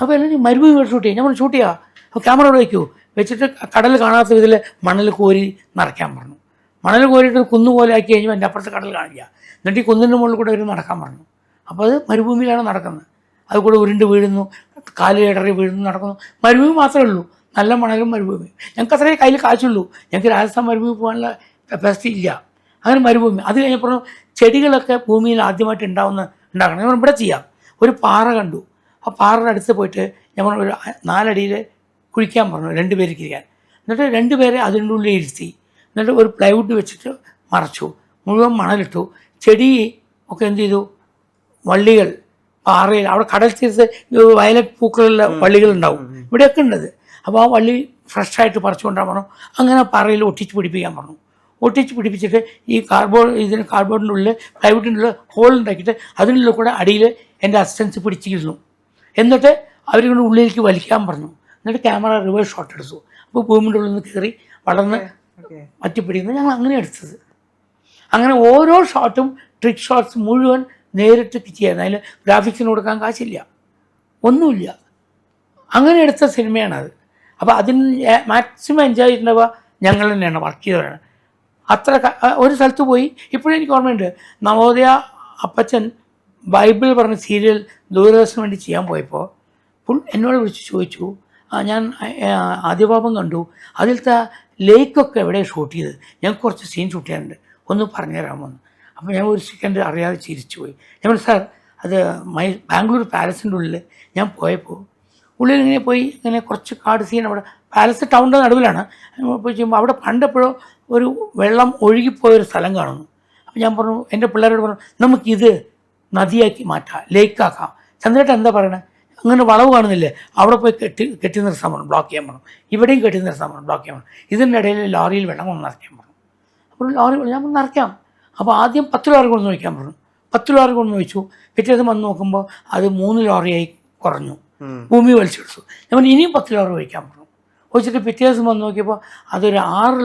അപ്പോൾ അല്ലെങ്കിൽ മരുഭൂമി ഇവിടെ ഷൂട്ട് ചെയ്യാം. നമ്മൾ ഷൂട്ട് ചെയ്യാം. അപ്പോൾ ക്യാമറ ഇവിടെ വയ്ക്കൂ, വെച്ചിട്ട് കടൽ കാണാത്ത വിധത്തിൽ മണൽ കോരി നിറയ്ക്കാൻ പറഞ്ഞു. മണൽ കോരിയിട്ട് കുന്നുപോലെ ആക്കി കഴിഞ്ഞാൽ എൻ്റെ അപ്പുറത്ത് കടൽ കാണില്ല. എന്നിട്ട് ഈ കുന്നിൻ്റെ മുകളിൽ കൂടെ ഒരു നടക്കാൻ പറഞ്ഞു. അപ്പോൾ അത് മരുഭൂമിയിലാണ് നടക്കുന്നത്. അത് കൂടെ ഉരുണ്ട് വീഴുന്നു, കാല് ഇടറി വീഴുന്നു, നടക്കുന്നു. മരുഭൂമി മാത്രമേ ഉള്ളൂ, നല്ല മണലും മരുഭൂമി. ഞങ്ങൾക്ക് അത്രയും കയ്യിൽ കാശുള്ളൂ. ഞങ്ങൾക്ക് രാജസ്ഥാൻ മരുഭൂമി പോകാനുള്ള കപ്പാസിറ്റി ഇല്ല. അങ്ങനെ മരുഭൂമി. അത് കഴിഞ്ഞപ്പോൾ ചെടികളൊക്കെ ഭൂമിയിൽ ആദ്യമായിട്ട് ഉണ്ടാക്കണം. നമ്മൾ ഇവിടെ ചെയ്യാം. ഒരു പാറ കണ്ടു. ആ പാറയുടെ അടുത്ത് പോയിട്ട് നമ്മൾ ഒരു 4 അടിയിൽ കുഴിക്കാൻ പറഞ്ഞു, 2 പേർക്ക് ഇരിക്കാൻ. എന്നിട്ട് 2 പേരെ അതിൻ്റെ ഉള്ളിൽ ഇരുത്തി. എന്നിട്ട് ഒരു പ്ലൈവുഡ് വെച്ചിട്ട് മറച്ചു, മുഴുവൻ മണലിട്ടു. ചെടി ഒക്കെ എന്ത് ചെയ്തു, വള്ളികൾ പാറയിൽ, അവിടെ കടൽ തീരത്ത് വയലറ്റ് പൂക്കളുള്ള വള്ളികളുണ്ടാവും, ഇവിടെയൊക്കെ ഉണ്ടത്. അപ്പോൾ ആ വള്ളി ഫ്രഷായിട്ട് പറിച്ചുകൊണ്ടാൻ പറഞ്ഞു. അങ്ങനെ പാറയിൽ ഒട്ടിച്ച് പിടിപ്പിക്കാൻ പറഞ്ഞു. ഒട്ടിച്ച് പിടിപ്പിച്ചിട്ട് ഈ കാർഡ്ബോർഡിൻ്റെ ഉള്ളിൽ, പ്ലൈവുഡിൻ്റെ ഉള്ളിൽ ഹോൾ ഉണ്ടാക്കിയിട്ട് അതിനുള്ളിൽ കൂടെ അടിയിൽ എൻ്റെ അസിസ്റ്റൻസ് പിടിച്ചിരുന്നു. എന്നിട്ട് അവരിങ്ങനെ ഉള്ളിലേക്ക് വലിക്കാൻ പറഞ്ഞു. എന്നിട്ട് ക്യാമറ റിവേഴ്സ് ഷോട്ട് എടുത്തു. അപ്പോൾ ഭൂമിൻ്റെ ഉള്ളിൽ നിന്ന് കയറി വളർന്ന് മറ്റിപ്പിടിക്കുന്നത് ഞങ്ങൾ അങ്ങനെ എടുത്തത്. അങ്ങനെ ഓരോ ഷോട്ടും ട്രിക്ക് ഷോട്ട്സ് മുഴുവൻ നേരിട്ട് ചെയ്യായിരുന്നു. അതിൽ ഗ്രാഫിക്സിന് കൊടുക്കാൻ കാശില്ല, ഒന്നുമില്ല. അങ്ങനെ എടുത്ത സിനിമയാണത്. അപ്പോൾ അതിന് മാക്സിമം എൻജോയ് ചെയ്തിട്ടുണ്ടാവുക ഞങ്ങൾ തന്നെയാണ്, വർക്ക് ചെയ്തവരാണ്. അത്ര ഒരു സ്ഥലത്ത് പോയി, ഇപ്പോഴും എനിക്ക് ഓർമ്മയുണ്ട്, നവോദയ അപ്പച്ചൻ ബൈബിൾ പറഞ്ഞ സീരിയൽ ദൂരദർശന് വേണ്ടി ചെയ്യാൻ പോയപ്പോൾ എന്നോട് വിളിച്ച് ചോദിച്ചു, ഞാൻ ആദ്യപാപം കണ്ടു, അതിലത്തെ ലേക്കൊക്കെ എവിടെ ഷൂട്ട് ചെയ്തത്, ഞങ്ങൾക്ക് കുറച്ച് സീൻ ഷൂട്ട് ചെയ്യാനുണ്ട്, ഒന്ന് പറഞ്ഞു തരാമെന്ന്. അപ്പോൾ ഞാൻ ഒരു സെക്കൻഡ് അറിയാതെ ചിരിച്ചു പോയി. ഞാൻ പറഞ്ഞു, സാർ അത് ബാംഗ്ലൂർ പാലസിൻ്റെ ഉള്ളിൽ ഞാൻ പോയപ്പോൾ ഉള്ളിൽ ഇങ്ങനെ പോയി, ഇങ്ങനെ കുറച്ച് കാട് സീൻ, അവിടെ പാലസ് ടൗണിൻ്റെ നടുവിലാണ്. പോയി ചെയ്യുമ്പോൾ അവിടെ പണ്ടെപ്പോഴോ ഒരു വെള്ളം ഒഴുകിപ്പോയൊരു സ്ഥലം കാണുന്നു. അപ്പോൾ ഞാൻ പറഞ്ഞു, എൻ്റെ പിള്ളേരോട് പറഞ്ഞു, നമുക്കിത് നദിയാക്കി മാറ്റാം, ലേക്കാക്കാം. ചന്ദ്രേട്ടൻ എന്താ പറയണേ, അങ്ങനെ വളവ് കാണുന്നില്ലേ, അവിടെ പോയി കെട്ടി നിർത്താൻ പറഞ്ഞു, ബ്ലോക്ക് ചെയ്യാൻ പറഞ്ഞു. ഇവിടെയും കെട്ടി നിർത്താൻ പറഞ്ഞു, ബ്ലോക്ക് ചെയ്യാൻ പറഞ്ഞു. ഇതിൻ്റെ ഇടയിൽ ലോറിയിൽ വെള്ളം കൊണ്ട് നിറയ്ക്കാൻ പറഞ്ഞു. അപ്പോൾ ലോറി ഞാൻ നിറയ്ക്കാം. അപ്പോൾ ആദ്യം 10 ലോറി കൊണ്ടു വയ്ക്കാൻ പറഞ്ഞു. 10 ലോറി കൊണ്ടു വച്ചു. പിറ്റേ ദിവസം വന്ന് നോക്കുമ്പോൾ അത് 3 ലോറിയായി കുറഞ്ഞു, ഭൂമി വലിച്ചെടുത്തു. നമ്മൾ ഇനിയും 10 ലോറി വയ്ക്കാൻ പറഞ്ഞു. വച്ചിട്ട് പിറ്റേ ദിവസം വന്ന് നോക്കിയപ്പോൾ അതൊരു 6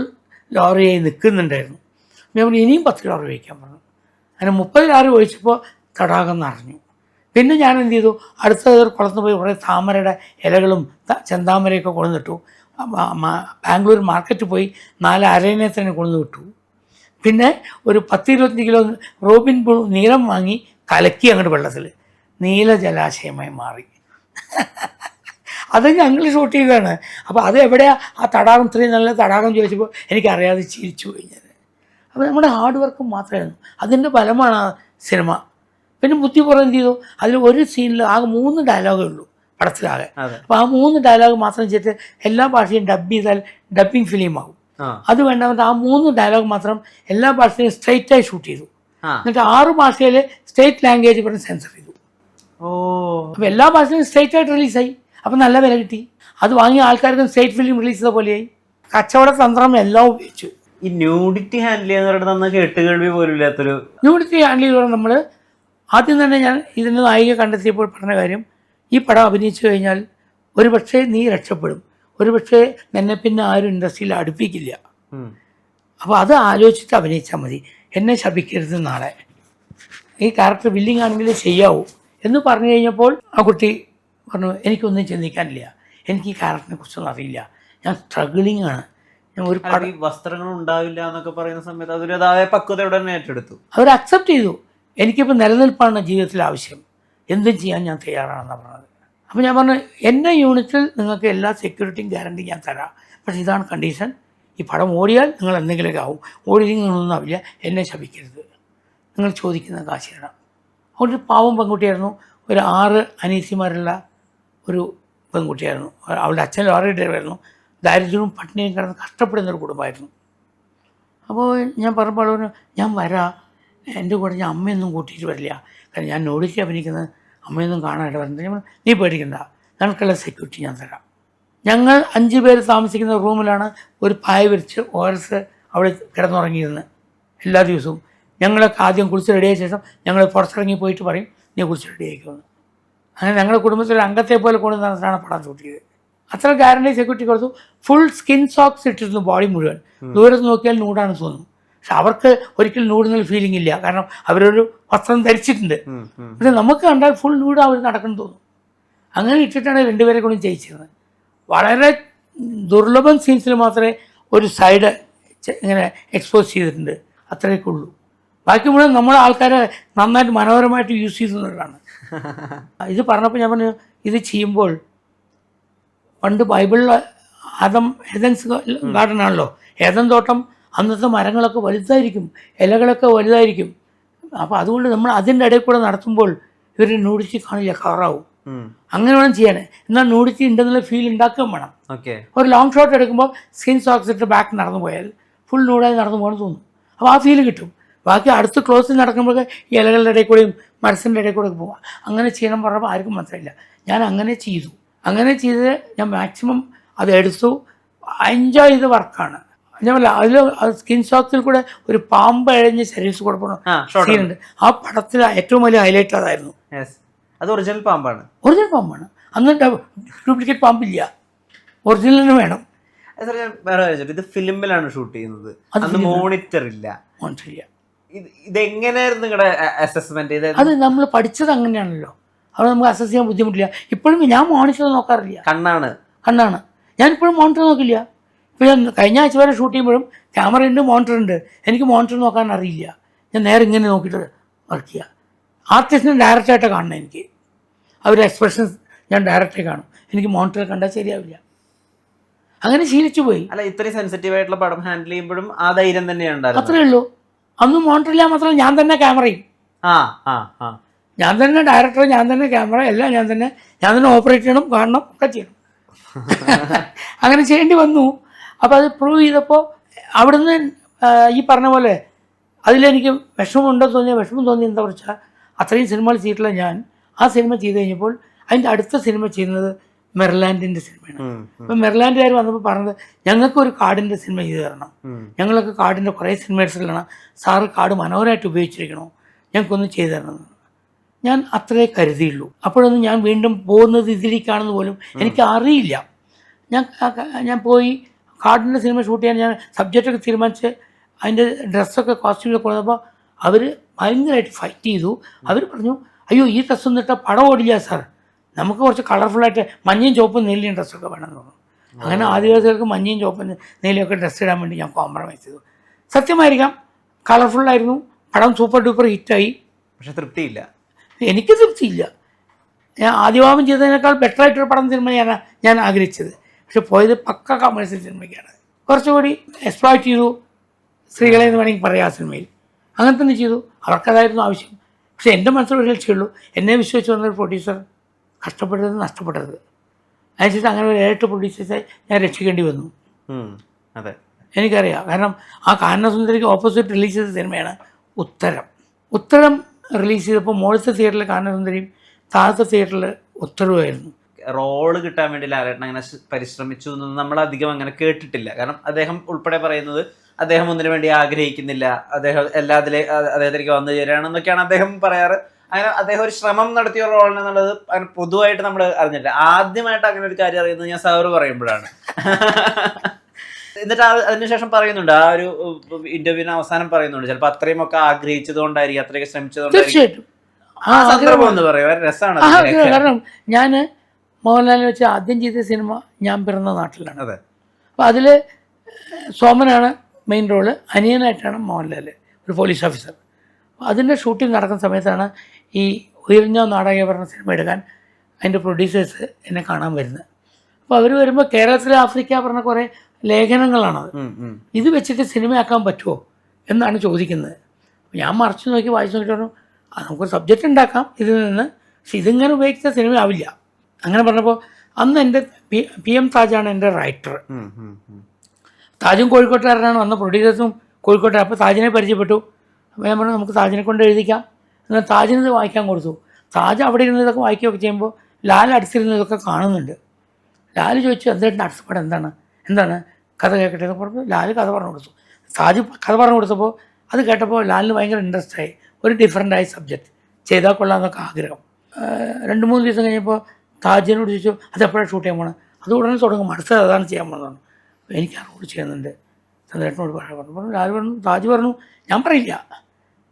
ലോറിയായി നിൽക്കുന്നുണ്ടായിരുന്നു. നമ്മൾ ഇനിയും 10 ലോറി വയ്ക്കാൻ പറഞ്ഞു. അങ്ങനെ 30 ലോറി ഒഴിച്ചപ്പോൾ തടാകം നിറഞ്ഞു. പിന്നെ ഞാൻ എന്ത് ചെയ്തു, അടുത്ത കുളത്ത് പോയി കുറേ താമരയുടെ ഇലകളും ചെന്താമരയൊക്കെ കൊണ്ടുവന്നിട്ടു. ബാംഗ്ലൂർ മാർക്കറ്റിൽ പോയി 4 അരയിനെ തന്നെ കൊണ്ടു വിട്ടു. പിന്നെ ഒരു 10-25 കിലോ റോബിൻ ബ്ലൂ നീലം വാങ്ങി കലക്കി അങ്ങോട്ട് വെള്ളത്തിൽ, നീല ജലാശയമായി മാറി. അത് ഞങ്ങൾ ഷൂട്ട് ചെയ്തതാണ്. അപ്പോൾ അത് എവിടെയാണ് ആ തടാകം, ഇത്രയും നല്ല തടാകം ചോദിച്ചപ്പോൾ എനിക്കറിയാതെ ചിരിച്ചു പോയി ഞാൻ. അപ്പോൾ നമ്മുടെ ഹാർഡ് വർക്ക് മാത്രമായിരുന്നു, അതിൻ്റെ ഫലമാണ് ആ സിനിമ. പിന്നെ ബുദ്ധിപൂർവ്വം എന്ത് ചെയ്തു, അതിൽ ഒരു സീനിൽ ആകെ 3 ഡയലോഗേ ഉള്ളൂ പടത്തിലാകെ. അപ്പോൾ ആ 3 ഡയലോഗ് മാത്രം ചെയ്തിട്ട് എല്ലാ ഭാഷയും ഡബ് ചെയ്താൽ ഡബിങ് ഫിലിമാകും. അത് വേണ്ട, ആ 3 ഡയലോഗ് മാത്രം എല്ലാ ഭാഷയിലും സ്ട്രെയിറ്റായി ഷൂട്ട് ചെയ്തു. എന്നിട്ട് 6 ഭാഷയിൽ സ്റ്റേറ്റ് ലാംഗ്വേജ് പറഞ്ഞ് സെൻസർ ചെയ്തു. ഓ, അപ്പോൾ എല്ലാ ഭാഷയിലും സ്ട്രേറ്റ് ആയിട്ട് റിലീസായി. അപ്പം നല്ല വില കിട്ടി. അത് വാങ്ങിയ ആൾക്കാർക്കും സ്റ്റേറ്റ് ഫിലിം റിലീസ് ചെയ്ത പോലെയായി. കച്ചവട തന്ത്രം എല്ലാം ഉപയോഗിച്ചു. ഈ ന്യൂഡിറ്റി ഹാൻഡിൽ ചെയ്യാന്ന് പറയുന്നത് അന്ന് കേട്ടുകേൾവി പോലും ഇല്ലാത്തൊരു. ന്യൂഡിറ്റി ഹാൻഡിൽ ചെയ്തോടെ നമ്മൾ ആദ്യം തന്നെ ഞാൻ ഇതിന് നായിക കണ്ടെത്തിയപ്പോൾ പറഞ്ഞ കാര്യം, ഈ പടം അഭിനയിച്ചു കഴിഞ്ഞാൽ ഒരു പക്ഷേ നീ രക്ഷപ്പെടും, ഒരു പക്ഷേ നിന്നെ പിന്നെ ആരും ഇൻഡസ്ട്രിയിൽ അടുപ്പിക്കില്ല. അപ്പോൾ അത് ആലോചിച്ചിട്ട് അഭിനയിച്ചാൽ മതി, എന്നെ ശപിക്കരുത് നാളെ, ഈ ക്യാരക്ടർ വില്ലിങ് ആണെങ്കിൽ ചെയ്യാവൂ എന്ന് പറഞ്ഞു കഴിഞ്ഞപ്പോൾ ആ കുട്ടി പറഞ്ഞു എനിക്കൊന്നും ചിന്തിക്കാനില്ല, എനിക്ക് ഈ ക്യാരക്ടറിനെ കുറിച്ചൊന്നും അറിയില്ല, ഞാൻ സ്ട്രഗിളിങ് ആണ്, ഞാൻ ഒരു ഈ വസ്ത്രങ്ങൾ ഉണ്ടാവില്ല എന്നൊക്കെ പറയുന്ന സമയത്ത് അതിൻ്റെതായ പക്വതയോടെ തന്നെ ഏറ്റെടുത്തു. അവർ അക്സെപ്റ്റ് ചെയ്തു. എനിക്കിപ്പോൾ നിലനിൽപ്പാണ് ജീവിതത്തിൽ ആവശ്യം, എന്തും ചെയ്യാൻ ഞാൻ തയ്യാറാണെന്നാണ് പറഞ്ഞത്. അപ്പോൾ ഞാൻ പറഞ്ഞു എൻ്റെ യൂണിറ്റിൽ നിങ്ങൾക്ക് എല്ലാ സെക്യൂരിറ്റിയും ഗ്യാരണ്ടി ഞാൻ തരാം, പക്ഷേ ഇതാണ് കണ്ടീഷൻ, ഈ പടം ഓടിയാൽ നിങ്ങൾ എന്തെങ്കിലുമൊക്കെ ആവും, ഓടിയില്ലെങ്കിൽ നിങ്ങളൊന്നും ആവില്ല, എന്നെ ശപിക്കരുത്, നിങ്ങൾ ചോദിക്കുന്ന കാശ് തരാം. അവിടെ ഒരു പാവം പെൺകുട്ടിയായിരുന്നു, ഒരു 6 അനീസിമാരുള്ള ഒരു പെൺകുട്ടിയായിരുന്നു. അവളുടെ അച്ഛൻ ലോറി ഡ്രൈവറായിരുന്നു, ദാരിദ്ര്യവും പട്ടിണിയും കിടന്ന് കഷ്ടപ്പെടുന്നൊരു കുടുംബമായിരുന്നു. അപ്പോൾ ഞാൻ പറഞ്ഞപ്പോൾ അവൾ പറഞ്ഞു ഞാൻ വരാം, എൻ്റെ കൂടെ ഞാൻ അമ്മയൊന്നും കൂട്ടിയിട്ട് വരില്ല, കാരണം ഞാൻ നോടിച്ച് അഭിനയിക്കുന്നത് അമ്മയൊന്നും കാണാനായിട്ട് വരുന്നത്. ഞാൻ പറഞ്ഞു നീ പേടിക്കണ്ട, ഞങ്ങൾക്കുള്ള സെക്യൂരിറ്റി ഞാൻ തരാം. ഞങ്ങൾ 5 പേര് താമസിക്കുന്ന റൂമിലാണ് ഒരു പായ വിരിച്ച് ORS അവിടെ കിടന്നുറങ്ങിയിരുന്നത് എല്ലാ ദിവസവും. ഞങ്ങളൊക്കെ ആദ്യം കുളിച്ച് റെഡിയായ ശേഷം ഞങ്ങൾ പുറത്തിറങ്ങി പോയിട്ട് പറയും നീ കുളിച്ച് റെഡിയായിക്കുമെന്ന്. അങ്ങനെ ഞങ്ങളുടെ കുടുംബത്തിലെ അംഗത്തെ പോലെ കൊണ്ട് നടന്നിട്ടാണ് പടം ഷൂട്ട് ചെയ്തത്. അത്ര ഗ്യാരണ്ടി സെക്യൂരിറ്റി കൊടുത്തു. ഫുൾ സ്കിൻ സോക്സ് ഇട്ടിരുന്നു ബോഡി മുഴുവൻ, ദൂരത്ത് നോക്കിയാൽ നൂടാണ് തോന്നും. പക്ഷെ അവർക്ക് ഒരിക്കലും നൂടുന്നൊരു ഫീലിംഗ് ഇല്ല, കാരണം അവരൊരു വസ്ത്രം ധരിച്ചിട്ടുണ്ട്. പക്ഷെ നമുക്ക് കണ്ടാൽ ഫുൾ നൂഡ് അവർ നടക്കണം തോന്നും. അങ്ങനെ ഇട്ടിട്ടാണ് 2 പേരെ കൊണ്ടും ജയിച്ചിരുന്നത്. വളരെ ദുർലഭം സീൻസിൽ മാത്രമേ ഒരു സൈഡ് ഇങ്ങനെ എക്സ്പോസ് ചെയ്തിട്ടുണ്ട്, അത്രയൊക്കെ ഉള്ളൂ. ബാക്കി മുഴുവൻ നമ്മുടെ ആൾക്കാരെ നന്നായിട്ട് മനോഹരമായിട്ട് യൂസ് ചെയ്യുന്നതാണ്. ഇത് പറഞ്ഞപ്പോൾ ഞാൻ പറഞ്ഞു ഇത് ചെയ്യുമ്പോൾ പണ്ട് ബൈബിളിൽ ഏദൻസ് ഗാർഡൻ ആണല്ലോ, ഏദൻ തോട്ടം, അന്നത്തെ മരങ്ങളൊക്കെ വലുതായിരിക്കും, ഇലകളൊക്കെ വലുതായിരിക്കും. അപ്പോൾ അതുകൊണ്ട് നമ്മൾ അതിൻ്റെ ഇടയിൽ കൂടെ നടത്തുമ്പോൾ ഇവർ നൂഡിറ്റി കാണില്ല, കവറാവും. അങ്ങനെ വേണം ചെയ്യാൻ. എന്നാൽ നൂഡിറ്റി ഉണ്ടെന്നുള്ള ഫീൽ ഉണ്ടാക്കുകയും വേണം. ഒരു ലോങ് ഷോട്ട് എടുക്കുമ്പോൾ സ്കിൻ സോക്സ് ഇട്ട് ബാക്ക് നടന്നു പോയാൽ ഫുൾ നൂഡായി നടന്നു പോകണമെന്ന് തോന്നും. അപ്പോൾ ആ ഫീൽ കിട്ടും. ബാക്കി അടുത്ത് ക്ലോസിൽ നടക്കുമ്പോഴൊക്കെ ഇലകളുടെ ഇടയിൽ കൂടെയും മരത്തിൻ്റെ ഇടയിൽ കൂടെ പോവാം. അങ്ങനെ ചെയ്യണം പറഞ്ഞപ്പോൾ ആർക്കും മനസ്സിലായില്ല. ഞാൻ അങ്ങനെ ചെയ്തു. അങ്ങനെ ചെയ്ത് ഞാൻ മാക്സിമം അത് എടുത്തു, എൻജോയ് ചെയ്ത വർക്കാണ്. ഞാൻ പറയാം അതിൽ സ്കിൻ സോക്സിൽ കൂടെ ഒരു പാമ്പ് എഴഞ്ഞ് ശരീരത്തിൽ കൂടെ പോകുന്ന സീനുണ്ട്. ആ പടത്തിൽ ഏറ്റവും വലിയ ഹൈലൈറ്റ് അതായിരുന്നു. അത് ഒറിജിനൽ പാമ്പാണ്. ഒറിജിനൽ പാമ്പാണ്. അന്ന് ഡ്യൂപ്ലിക്കേറ്റ് പാമ്പില്ല, ഒറിജിനലിന് വേണം. വേറെ ഇത് ഫിലിമിലാണ് ഷൂട്ട് ചെയ്യുന്നത്, അത് മോണിറ്റർ ഇല്ല. ഇതെങ്ങനെയായിരുന്നു നിങ്ങളുടെ അസസ്മെന്റ്? അത് നമ്മൾ പഠിച്ചത് അങ്ങനെയാണല്ലോ, അവിടെ നമുക്ക് അസസ് ചെയ്യാൻ ബുദ്ധിമുട്ടില്ല. ഇപ്പോഴും ഞാൻ മോണിറ്റർ നോക്കാറില്ല. കണ്ണാണ് ഞാനിപ്പോഴും മോണിറ്റർ നോക്കില്ല. ഇപ്പോൾ ഞാൻ കഴിഞ്ഞ ആഴ്ച വരെ ഷൂട്ട് ചെയ്യുമ്പോഴും ക്യാമറ ഉണ്ട്, മോണിറ്റർ ഉണ്ട്. എനിക്ക് മോണിറ്റർ നോക്കാൻ അറിയില്ല. ഞാൻ നേരെ ഇങ്ങനെ നോക്കിയിട്ട് വർക്ക് ചെയ്യുക. ആർട്ടിസ്റ്റിനെ ഡയറക്റ്റായിട്ട് കാണണം എനിക്ക്, അവരുടെ എക്സ്പ്രഷൻസ് ഞാൻ ഡയറക്റ്റായി കാണും. എനിക്ക് മോണിറ്റർ കണ്ടാൽ ശരിയാവില്ല. അങ്ങനെ ശീലിച്ചു പോയി. അല്ല, ഇത്രയും സെൻസിറ്റീവ് ആയിട്ടുള്ള പടം ഹാൻഡിൽ ചെയ്യുമ്പോഴും ആ ധൈര്യം തന്നെയാണ്. അത്രേ ഉള്ളൂ. അന്ന് മോണിറ്റർ ഇല്ല, മാത്രമല്ല ഞാൻ തന്നെ ക്യാമറയും, ഞാൻ തന്നെ ഡയറക്ടർ, ഞാൻ തന്നെ ക്യാമറ, എല്ലാം ഞാൻ തന്നെ ഓപ്പറേറ്റ് ചെയ്യണം, കാണണം, ഒക്കെ ചെയ്യണം. അങ്ങനെ ചെയ്യേണ്ടി വന്നു. അപ്പോൾ അത് പ്രൂവ് ചെയ്തപ്പോൾ അവിടുന്ന് ഈ പറഞ്ഞ പോലെ അതിലെനിക്ക് വിഷമം തോന്നി. എന്താ വെച്ചാൽ അത്രയും സിനിമകൾ ചെയ്തിട്ടുള്ള ഞാൻ ആ സിനിമ ചെയ്ത് കഴിഞ്ഞപ്പോൾ അതിൻ്റെ അടുത്ത സിനിമ ചെയ്യുന്നത് മെർലാൻഡിൻ്റെ സിനിമയാണ്. അപ്പം മെർലാൻഡുകാർ വന്നപ്പോൾ പറഞ്ഞത് ഞങ്ങൾക്കൊരു കാടിൻ്റെ സിനിമ ചെയ്ത് തരണം, ഞങ്ങളൊക്കെ കാടിൻ്റെ കുറേ സിനിമേഴ്സിലാണ്, സാറ് കാട് മനോഹരമായിട്ട് ഉപയോഗിച്ചിരിക്കണോ, ഞങ്ങൾക്കൊന്നും ചെയ്തു തരണമെന്ന്. ഞാൻ അത്രേ കരുതിയുള്ളൂ. അപ്പോഴൊന്നും ഞാൻ വീണ്ടും പോകുന്നത് ഇതിലേക്കാണെന്ന് പോലും എനിക്ക് അറിയില്ല. ഞാൻ പോയി കാടിൻ്റെ സിനിമ ഷൂട്ട് ചെയ്യാൻ ഞാൻ സബ്ജക്റ്റൊക്കെ തീരുമാനിച്ച് അതിൻ്റെ ഡ്രസ്സൊക്കെ കോസ്റ്റ്യൂമൊക്കെ കൊണ്ടുവന്നപ്പോൾ അവർ ഭയങ്കരമായിട്ട് ഫൈറ്റ് ചെയ്തു. അവർ പറഞ്ഞു അയ്യോ ഈ ഡ്രസ്സൊന്നും ഇട്ടാൽ പടം ഓടില്ല സാർ, നമുക്ക് കുറച്ച് കളർഫുള്ളായിട്ട് മഞ്ഞയും ചുവപ്പും നീലയും ഡ്രസ്സൊക്കെ വേണമെന്ന് പറഞ്ഞു. അങ്ങനെ ആദിവാസികൾക്ക് മഞ്ഞയും ചുവപ്പും നീലയൊക്കെ ഡ്രസ്സ് ഇടാൻ വേണ്ടി ഞാൻ കോംപ്രമൈസ് ചെയ്തു. സത്യമായിരിക്കാം, കളർഫുള്ളായിരുന്നു, പടം സൂപ്പർ ഡൂപ്പർ ഹിറ്റായി. പക്ഷെ തൃപ്തിയില്ല, എനിക്ക് തൃപ്തിയില്ല. ഞാൻ ആദിവാമം ചെയ്തതിനേക്കാൾ ബെറ്ററായിട്ടൊരു പടം സിനിമ ഞാൻ ആഗ്രഹിച്ചത്. പക്ഷെ പോയത് പക്ക കമേഴ്സ്യൽ സിനിമയ്ക്കാണ്. കുറച്ചുകൂടി എക്സ്പ്ലോയിറ്റ് ചെയ്തു സ്ത്രീകളെ എന്ന് വേണമെങ്കിൽ പറയാം. ആ സിനിമയിൽ അങ്ങനെ തന്നെ ചെയ്തു, അവർക്കതായിരുന്നു ആവശ്യം. പക്ഷെ എൻ്റെ മനസ്സിലൊരു ലക്ഷ്യമുള്ളൂ, എന്നെ വിശ്വസിച്ച് വന്നൊരു പ്രൊഡ്യൂസർ കഷ്ടപ്പെട്ടത് നഷ്ടപ്പെട്ടത്. അതിനനുസരിച്ച് അങ്ങനെ ഒരു 7 പ്രൊഡ്യൂസേഴ്സെ ഞാൻ രക്ഷിക്കേണ്ടി വന്നു. അതെ, എനിക്കറിയാം. കാരണം ആ കാനനസുന്ദരിക്ക് ഓപ്പോസിറ്റ് റിലീസ് ചെയ്ത സിനിമയാണ് ഉത്തരം റിലീസ് ചെയ്തപ്പോൾ മുകളിലത്തെ തിയേറ്ററിലെ കാനനസുന്ദരിയും താഴത്തെ തിയേറ്ററിൽ ഉത്തരവായിരുന്നു. റോള് കിട്ടാൻ വേണ്ടി ലാലേട്ടൻ അങ്ങനെ പരിശ്രമിച്ചു എന്നൊന്നും നമ്മൾ അധികം അങ്ങനെ കേട്ടിട്ടില്ല. കാരണം അദ്ദേഹം ഉൾപ്പെടെ പറയുന്നത് അദ്ദേഹം ഒന്നിനു വേണ്ടി ആഗ്രഹിക്കുന്നില്ല, അദ്ദേഹം അദ്ദേഹത്തിലേക്ക് വന്നു ചേരുകയാണെന്നൊക്കെയാണ് അദ്ദേഹം പറയാറ്. അങ്ങനെ അദ്ദേഹം ഒരു ശ്രമം നടത്തിയ റോളിനെന്നുള്ളത് അങ്ങനെ പൊതുവായിട്ട് നമ്മൾ അറിഞ്ഞില്ല. ആദ്യമായിട്ട് അങ്ങനെ ഒരു കാര്യം അറിയുന്നത് ഞാൻ സാറ് പറയുമ്പോഴാണ്. എന്നിട്ട് അതിനുശേഷം പറയുന്നുണ്ട്, ആ ഒരു ഇന്റർവ്യൂവിന് അവസാനം പറയുന്നുണ്ട്, ചിലപ്പോൾ അത്രയും ഒക്കെ ആഗ്രഹിച്ചത് കൊണ്ടായിരിക്കും, അത്രയൊക്കെ ശ്രമിച്ചതുകൊണ്ടായിരിക്കും. തീർച്ചയായിട്ടും ആ സന്ദർഭം എന്ന് പറയും രസമാണ്. കാരണം ഞാൻ മോഹൻലാലിനെ വെച്ച് ആദ്യം ചെയ്ത സിനിമ ഞാൻ പിറന്ന നാട്ടിലാണ്. അതെ. അപ്പോൾ അതിൽ സോമനാണ് മെയിൻ റോള്, അനിയനായിട്ടാണ് മോഹൻലാൽ, ഒരു പോലീസ് ഓഫീസർ. അതിൻ്റെ ഷൂട്ടിംഗ് നടക്കുന്ന സമയത്താണ് ഈ ഉയർന്ന നാടക പറഞ്ഞ സിനിമ എടുക്കാൻ അതിൻ്റെ പ്രൊഡ്യൂസേഴ്സ് എന്നെ കാണാൻ വരുന്നത്. അപ്പോൾ അവർ വരുമ്പോൾ കേരളത്തിലെ ആഫ്രിക്ക പറഞ്ഞ കുറേ ലേഖനങ്ങളാണത്. ഇത് വെച്ചിട്ട് സിനിമയാക്കാൻ പറ്റുമോ എന്നാണ് ചോദിക്കുന്നത്. ഞാൻ മറിച്ച് നോക്കി വായിച്ചു നോക്കിയിട്ട് പറഞ്ഞു, നമുക്കൊരു സബ്ജക്റ്റ് ഉണ്ടാക്കാം ഇതിൽ നിന്ന്, പക്ഷെ ഇതിങ്ങനെ ഉപയോഗിച്ച സിനിമ ആവില്ല. അങ്ങനെ പറഞ്ഞപ്പോൾ അന്ന് എൻ്റെ PM താജാണ് എൻ്റെ റൈറ്റർ. താജും കോഴിക്കോട്ടുകാരനാണ്, വന്ന പ്രൊഡ്യൂസേഴ്സും കോഴിക്കോട്ടുകാർ. അപ്പോൾ താജിനെ പരിചയപ്പെട്ടു. അപ്പോൾ ഞാൻ പറഞ്ഞു നമുക്ക് താജിനെ കൊണ്ട് എഴുതിക്കാം. എന്നാൽ താജിനത് വായിക്കാൻ കൊടുത്തു. താജ് അവിടെ ഇരുന്ന് ഇതൊക്കെ വായിക്കുകയൊക്കെ ചെയ്യുമ്പോൾ ലാൽ അടുത്തിരുന്ന് ഇതൊക്കെ കാണുന്നുണ്ട്. ലാൽ ചോദിച്ചു, എന്തായിട്ട് അടുത്തപ്പാട് എന്താണ് കഥ കേൾക്കട്ടെ എന്ന് പറഞ്ഞപ്പോൾ ലാൽ കഥ പറഞ്ഞു കൊടുത്തു. താജ് കഥ പറഞ്ഞു കൊടുത്തപ്പോൾ അത് കേട്ടപ്പോൾ ലാലിന് ഭയങ്കര ഇൻട്രസ്റ്റ് ആയി. ഒരു ഡിഫറൻ്റായ സബ്ജക്റ്റ് ചെയ്താൽ കൊള്ളാമെന്നൊക്കെ ആഗ്രഹം. 2-3 ദിവസം കഴിഞ്ഞപ്പോൾ താജിനോട് ചോദിച്ചു, അതെപ്പോഴാണ് ഷൂട്ട് ചെയ്യാൻ പോകണം? അത് ഉടനെ തുടങ്ങും, അടുത്തത് അതാണ് ചെയ്യാൻ പോകുന്നതാണ്. അപ്പോൾ എനിക്ക് ആ റോൾ ചെയ്യുന്നുണ്ട്, ചന്ദ്രേട്ടനോട് പറഞ്ഞു. ലാൽ പറഞ്ഞു, താജ് പറഞ്ഞു, ഞാൻ പറയില്ല,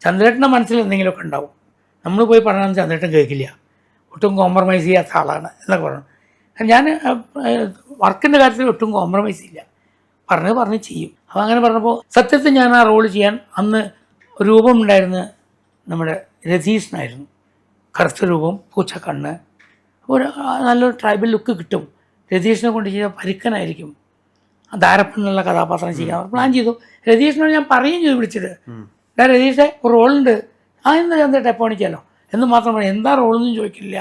ചന്ദ്രേട്ടൻ്റെ മനസ്സിൽ എന്തെങ്കിലുമൊക്കെ ഉണ്ടാവും, നമ്മൾ പോയി പറഞ്ഞാൽ ചന്ദ്രേട്ടൻ കേൾക്കില്ല, ഒട്ടും കോംപ്രമൈസ് ചെയ്യാത്ത ആളാണ് എന്നൊക്കെ പറഞ്ഞു. ഞാൻ വർക്കിൻ്റെ കാര്യത്തിൽ ഒട്ടും കോംപ്രമൈസ് ഇല്ല, പറഞ്ഞ് ചെയ്യും. അപ്പോൾ അങ്ങനെ പറഞ്ഞപ്പോൾ സത്യത്തിൽ ഞാൻ ആ റോൾ ചെയ്യാൻ അന്ന് രൂപമുണ്ടായിരുന്ന നമ്മുടെ രതീഷിനായിരുന്നു. കറുത്ത രൂപം, പൂച്ചക്കണ്ണ്, ഒരു നല്ലൊരു ട്രൈബൽ ലുക്ക് കിട്ടും. രതീഷിനെ കൊണ്ട് ചെയ്താൽ പരുക്കനായിരിക്കും, ധാരപ്പൻ എന്നുള്ള കഥാപാത്രം ചെയ്യാൻ പ്ലാൻ ചെയ്തു. രതീഷിനോട് ഞാൻ പറയുകയും ചെയ്തു വിളിച്ചിട്ട്, രതീഷെ ഒരു റോളുണ്ട്, എന്താ ചന്ദ്രേട്ട എപ്പോൾ കാണിക്കാമല്ലോ എന്ന് മാത്രം പറയും. എന്താ റോളെന്നും ചോദിക്കില്ല,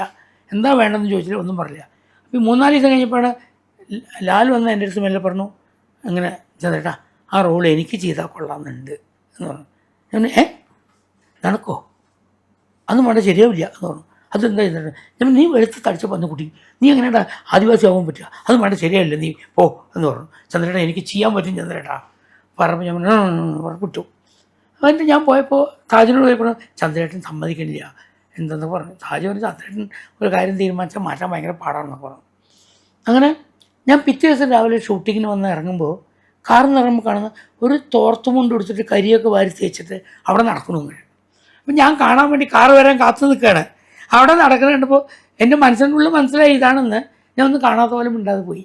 എന്താ വേണ്ടതെന്ന് ചോദിച്ചില്ല, ഒന്നും പറഞ്ഞില്ല. അപ്പോൾ 3-4 ദിവസം കഴിഞ്ഞപ്പോഴാണ് ലാൽ വന്ന് എൻ്റെ അടുത്ത് മെല്ലെ പറഞ്ഞു, അങ്ങനെ ചന്ദ്രേട്ടാ ആ റോൾ എനിക്ക് ചെയ്താൽ കൊള്ളാമെന്നുണ്ട് എന്ന് പറഞ്ഞു. ഞാൻ നടക്കോ? അതൊന്നും വേണ്ട, ശരിയാവില്ല എന്ന് പറഞ്ഞു. അതെന്താ ചെയ്തിട്ട്? ഞാൻ നീ വെളുത്ത് തടിച്ച വന്ന കുട്ടി, നീ എങ്ങനെയാ ആദിവാസി ആവാൻ പറ്റുക? അത് വേണ്ട, ശരിയായില്ല, നീ പോ എന്ന് പറഞ്ഞു. ചന്ദ്രേട്ടാ എനിക്ക് ചെയ്യാൻ പറ്റും ചന്ദ്രേട്ടാ പറഞ്ഞപ്പോൾ ഞാൻ വിട്ടു. എന്നിട്ട് ഞാൻ പോയപ്പോൾ താജിനോട് പോയപ്പോൾ ചന്ദ്രേട്ടൻ സമ്മതിക്കുന്നില്ല എന്തെന്ന് പറഞ്ഞു. താജ് പറഞ്ഞു, ചന്ദ്രേട്ടൻ ഒരു കാര്യം തീരുമാനിച്ചാൽ മാറ്റാൻ ഭയങ്കര പാടാണെന്നൊക്കെ പറഞ്ഞു. അങ്ങനെ ഞാൻ പിറ്റേ ദിവസം രാവിലെ ഷൂട്ടിങ്ങിന് വന്ന് ഇറങ്ങുമ്പോൾ കാറിൽ നിന്ന് ഇറങ്ങുമ്പോൾ കാണുന്ന ഒരു തോർത്തും കൊണ്ട് കൊടുത്തിട്ട് കരിയൊക്കെ വാരി തേച്ചിട്ട് അവിടെ നടക്കണമെന്ന്. അപ്പം ഞാൻ കാണാൻ വേണ്ടി കാറ് വരാൻ കാത്തു നിൽക്കുകയാണ്. അവിടെ നടക്കുന്നത് കണ്ടപ്പോൾ എൻ്റെ മനസ്സിൻ്റെ ഉള്ളിൽ മനസ്സിലായി ഇതാണെന്ന്. ഞാൻ ഒന്ന് കാണാത്ത പോലെ മിണ്ടാതെ പോയി.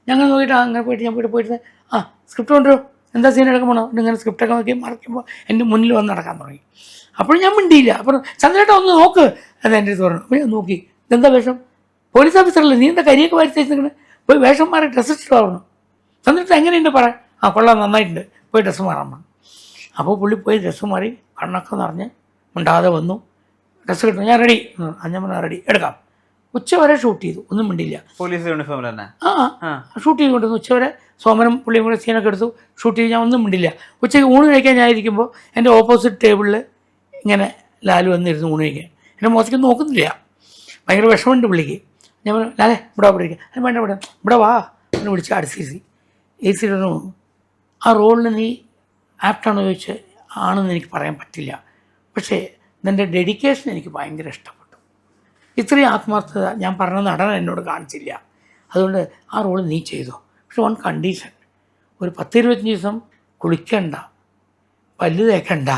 ഞങ്ങൾ നോക്കിയിട്ട് അങ്ങനെ പോയിട്ട് സ്ക്രിപ്റ്റ് കൊണ്ടുവരും, എന്താ സീൻ എടുക്കാൻ പോകണം, ഇങ്ങനെ സ്ക്രിപ്റ്റൊക്കെ നോക്കി മറക്കുമ്പോൾ എൻ്റെ മുന്നിൽ വന്ന് നടക്കാൻ തുടങ്ങി. അപ്പോൾ ഞാൻ മിണ്ടിയില്ല. അപ്പോൾ ചന്ദ്രേട്ടൻ ഒന്ന് നോക്ക് എന്ന് എൻ്റെ അടുത്ത് പറഞ്ഞു. അപ്പോൾ ഞാൻ നോക്കി, ഇതെന്താ വേഷം? പോലീസ് ഓഫീസറല്ലേ, നീ എന്താ കരിയൊക്കെ വാരി തേച്ചിരിക്കണേ, പോയി വേഷം മാറി ഡ്രസ്സ് ഇട്ടിട്ട് പറഞ്ഞു. ചന്ദ്രേട്ടൻ എങ്ങനെയുണ്ട് പറയാം? കൊള്ളാം, നന്നായിട്ടുണ്ട്, പോയി ഡ്രസ്സ് മാറാൻ പറഞ്ഞു. അപ്പോൾ പുള്ളി പോയി ഡ്രസ്സ് മാറി കണ്ണൊക്കെ നിറഞ്ഞ് മിണ്ടാതെ വന്നു. ഡ്രസ്സ് കിട്ടുന്നു, ഞാൻ റെഡി, ഞാൻ റെഡി, എടുക്കാം. ഉച്ചവരെ ഷൂട്ട് ചെയ്തു, ഒന്നും മിണ്ടില്ല. പോലീസ് യൂണിഫോമിൽ തന്നെ ഷൂട്ട് ചെയ്തുകൊണ്ടിരുന്നു. ഉച്ചവരെ സോമനും പുള്ളിയും കൂടെ സീനൊക്കെ എടുത്തു, ഷൂട്ട് ചെയ്ത് ഞാൻ ഒന്നും മിണ്ടില്ല. ഉച്ചയ്ക്ക് ഊണ് കഴിക്കാൻ ഞാൻ ഇരിക്കുമ്പോൾ എൻ്റെ ഓപ്പോസിറ്റ് ടേബിളിൽ ഇങ്ങനെ ലാൽ വന്നിരുന്നു ഊണ് കഴിക്കാൻ. എൻ്റെ മുഖത്തേക്ക് നോക്കുന്നില്ല, ഭയങ്കര വിഷമമുണ്ട് പുള്ളിക്ക്. ഞാൻ പറഞ്ഞു, ലാലേ ഇവിടെ ഇരിക്കാം. അത് വേണ്ട, ഇവിടെ വാ എന്ന് വിളിച്ച് AC ആ റോളിന് നീ ആപ്റ്റാണോ ചോദിച്ച് ആണെന്ന് എനിക്ക് പറയാൻ പറ്റില്ല, പക്ഷേ നിൻ്റെ ഡെഡിക്കേഷൻ എനിക്ക് ഭയങ്കര ഇഷ്ടപ്പെട്ടു. ഇത്രയും ആത്മാർത്ഥത ഞാൻ പറഞ്ഞ നടൻ എന്നോട് കാണിച്ചില്ല, അതുകൊണ്ട് ആ റോൾ നീ ചെയ്തോ. പക്ഷെ വൺ കണ്ടീഷൻ, ഒരു 10-25 ദിവസം കുളിക്കണ്ട, പല്ല് തേക്കണ്ട,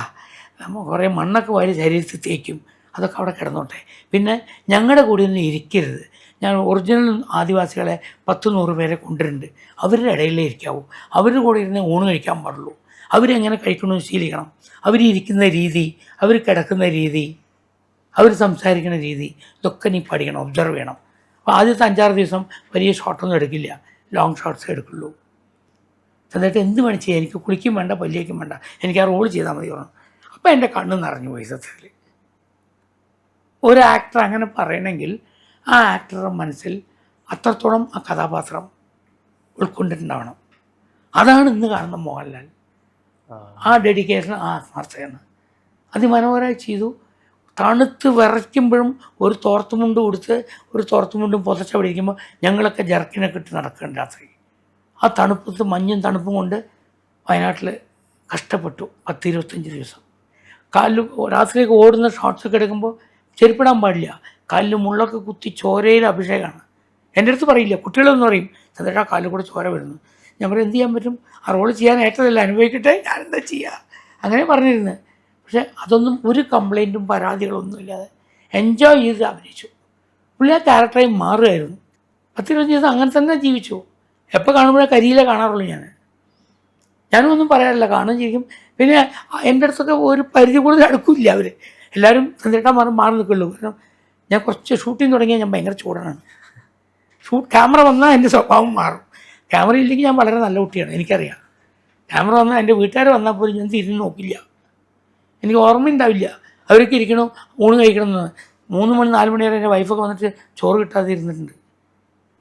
നമ്മൾ കുറേ മണ്ണൊക്കെ വാരി ശരീരത്തിൽ തേക്കും, അതൊക്കെ അവിടെ കിടന്നോട്ടെ. പിന്നെ ഞങ്ങളുടെ കൂടെ ഒന്നും ഇരിക്കരുത്. ഞാൻ ഒറിജിനൽ ആദിവാസികളെ 10-100 പേരെ കൊണ്ടുവരുന്നുണ്ട്, അവരുടെ ഇടയിലേ ഇരിക്കാവൂ, അവരുടെ കൂടെ ഇരുന്ന് ഊണ് കഴിക്കാൻ പാടുള്ളൂ. അവരെങ്ങനെ കഴിക്കണമെന്ന് ശീലിക്കണം. അവരിയ്ക്കുന്ന രീതി, അവർ കിടക്കുന്ന രീതി, അവർ സംസാരിക്കുന്ന രീതി, ഇതൊക്കെ നീ പഠിക്കണം, ഒബ്സർവ് ചെയ്യണം. അപ്പോൾ ആദ്യത്തെ 5-6 ദിവസം വലിയ ഷോട്ടൊന്നും എടുക്കില്ല, ലോങ് ഷോട്ട്സേ എടുക്കുള്ളൂ. എന്നിട്ട് എന്ത് വേണം ചെയ്യാം, എനിക്ക് കുളിക്കും വേണ്ട, പല്ലിയേക്കും വേണ്ട, എനിക്ക് ആ റോൾ ചെയ്താൽ മതി പറഞ്ഞു. അപ്പോൾ എൻ്റെ കണ്ണ് നിറഞ്ഞു പോയി. സത്യത്തിൽ ഒരു ആക്ടർ അങ്ങനെ പറയണമെങ്കിൽ ആ ആക്ടറുടെ മനസ്സിൽ അത്രത്തോളം ആ കഥാപാത്രം ഉൾക്കൊണ്ടിട്ടുണ്ടാവണം. അതാണ് ഇന്ന് കാണുന്ന മോഹൻലാൽ. ആ ഡെഡിക്കേഷൻ, ആ ആത്മാർത്ഥതയാണ് അതിമനോഹരമായി ചെയ്തു. തണുത്ത് വിറയ്ക്കുമ്പോഴും ഒരു തോർത്തുമുണ്ട് കൊടുത്ത് ഒരു തോർത്തുമുണ്ടും പുതച്ച പിടിക്കുമ്പോൾ ഞങ്ങളൊക്കെ ജർക്കിനൊക്കെ ഇട്ട് നടക്കണം രാത്രി. ആ തണുപ്പത്ത് മഞ്ഞും തണുപ്പും കൊണ്ട് വയനാട്ടിൽ കഷ്ടപ്പെട്ടു 10-25 ദിവസം. കാലിൽ രാത്രിയൊക്കെ ഓടുന്ന ഷോർട്സൊക്കെ എടുക്കുമ്പോൾ ചെരുപ്പിടാൻ പാടില്ല, കാലിൽ മുള്ളൊക്കെ കുത്തി ചോരയിൽ അഭിഷേകമാണ്. എൻ്റെ അടുത്ത് പറയില്ല, കുട്ടികളൊന്നും പറയും ചന്ദ്രേട്ടാ കാലിൽ കൂടെ ചോര വരുന്നു. ഞാൻ പറയും എന്ത് ചെയ്യാൻ പറ്റും, ആ റോള് ചെയ്യാനായിട്ടതല്ല, അനുഭവിക്കട്ടെ, ഞാനെന്താ ചെയ്യുക, അങ്ങനെ പറഞ്ഞിരുന്നത്. പക്ഷേ അതൊന്നും ഒരു കംപ്ലൈൻറ്റും പരാതികളൊന്നും ഇല്ലാതെ എൻജോയ് ചെയ്ത് അഭിനയിച്ചു. പുള്ളി ആ ക്യാരക്ടറായി മാറുമായിരുന്നു. 10-25 ദിവസം അങ്ങനെ തന്നെ ജീവിച്ചു. എപ്പോൾ കാണുമ്പോഴേ കരിയിലെ കാണാറുള്ളൂ ഞാനും ഒന്നും പറയാറില്ല, കാണുകയും ചെയ്യും. പിന്നെ എൻ്റെ അടുത്തൊക്കെ ഒരു പരിധി കൂടുതൽ അടുക്കില്ല അവർ എല്ലാവരും. ചന്ദ്രേട്ടാ മാറി നിൽക്കുള്ളൂ. കാരണം ഞാൻ കുറച്ച് ഷൂട്ടിങ് തുടങ്ങിയാൽ ഞാൻ ഭയങ്കര ചൂടാണ്. ക്യാമറ വന്നാൽ എൻ്റെ സ്വഭാവം മാറും. ക്യാമറ ഇല്ലെങ്കിൽ ഞാൻ വളരെ നല്ല കുട്ടിയാണ്, എനിക്കറിയാം. ക്യാമറ വന്നാൽ എൻ്റെ വീട്ടുകാർ വന്നാൽ പോലും ഞാൻ തിരിഞ്ഞ് നോക്കില്ല, എനിക്ക് ഓർമ്മയുണ്ടാവില്ല. അവരൊക്കെ ഇരിക്കണം ഊണ് കഴിക്കണം എന്ന്. 3 മണി 4 മണി വരെ എൻ്റെ വൈഫൊക്കെ വന്നിട്ട് ചോറ് കിട്ടാതെ ഇരുന്നിട്ടുണ്ട്.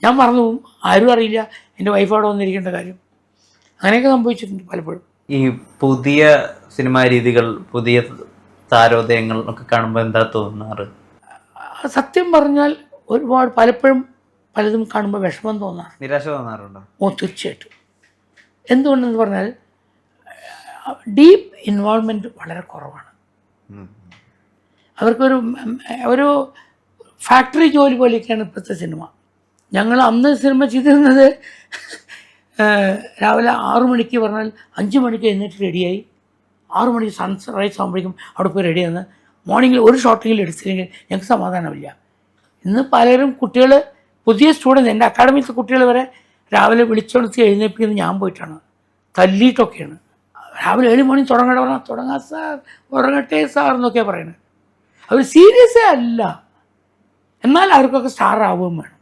ഞാൻ മറന്നു പോകും, ആരും അറിയില്ല എൻ്റെ വൈഫ് അവിടെ വന്നിരിക്കേണ്ട കാര്യം. അങ്ങനെയൊക്കെ സംഭവിച്ചിട്ടുണ്ട് പലപ്പോഴും. ഈ പുതിയ സിനിമാ രീതികൾ, പുതിയ താരോദയങ്ങൾ ഒക്കെ കാണുമ്പോൾ എന്താ തോന്നാറ്? സത്യം പറഞ്ഞാൽ ഒരുപാട് പലപ്പോഴും പലതും കാണുമ്പോൾ വിഷമം തോന്നാറ്, നിരാശ തോന്നാറുണ്ടോ? തീർച്ചയായിട്ടും. എന്തുകൊണ്ടെന്ന് പറഞ്ഞാൽ ഡീപ്പ് ഇൻവോൾവ്മെൻറ്റ് വളരെ കുറവാണ്. അവർക്കൊരു ഒരു ഫാക്ടറി ജോലി പോലെയൊക്കെയാണ് ഇപ്പോഴത്തെ സിനിമ. ഞങ്ങൾ അന്ന് സിനിമ ചെയ്തിരുന്നത് രാവിലെ 6 മണിക്ക് പറഞ്ഞാൽ 5 മണിക്ക് എഴുന്നേറ്റ് റെഡിയായി 6 മണിക്ക് സൺറൈസ് ആകുമ്പോഴേക്കും അവിടെ പോയി റെഡിയാന്ന്. മോർണിംഗിൽ ഒരു ഷോട്ടെങ്കിലും എടുത്തില്ലെങ്കിൽ ഞങ്ങൾക്ക് സമാധാനമില്ല. ഇന്ന് പലരും കുട്ടികൾ, പുതിയ സ്റ്റുഡൻസ്, എൻ്റെ അക്കാഡമിയിലത്തെ കുട്ടികൾ വരെ രാവിലെ വിളിച്ചോണത്തി എഴുന്നേൽപ്പിക്കുന്നത് ഞാൻ പോയിട്ടാണ്, തല്ലിയിട്ടൊക്കെയാണ്. രാവിലെ 7 മണി തുടങ്ങണം പറഞ്ഞാൽ തുടങ്ങാം സാർ, ഉറങ്ങട്ടെ സാർ എന്നൊക്കെയാണ് പറയുന്നത്. അവർ സീരിയസേ അല്ല, എന്നാൽ അവർക്കൊക്കെ സ്റ്റാർ ആവുകയും വേണം.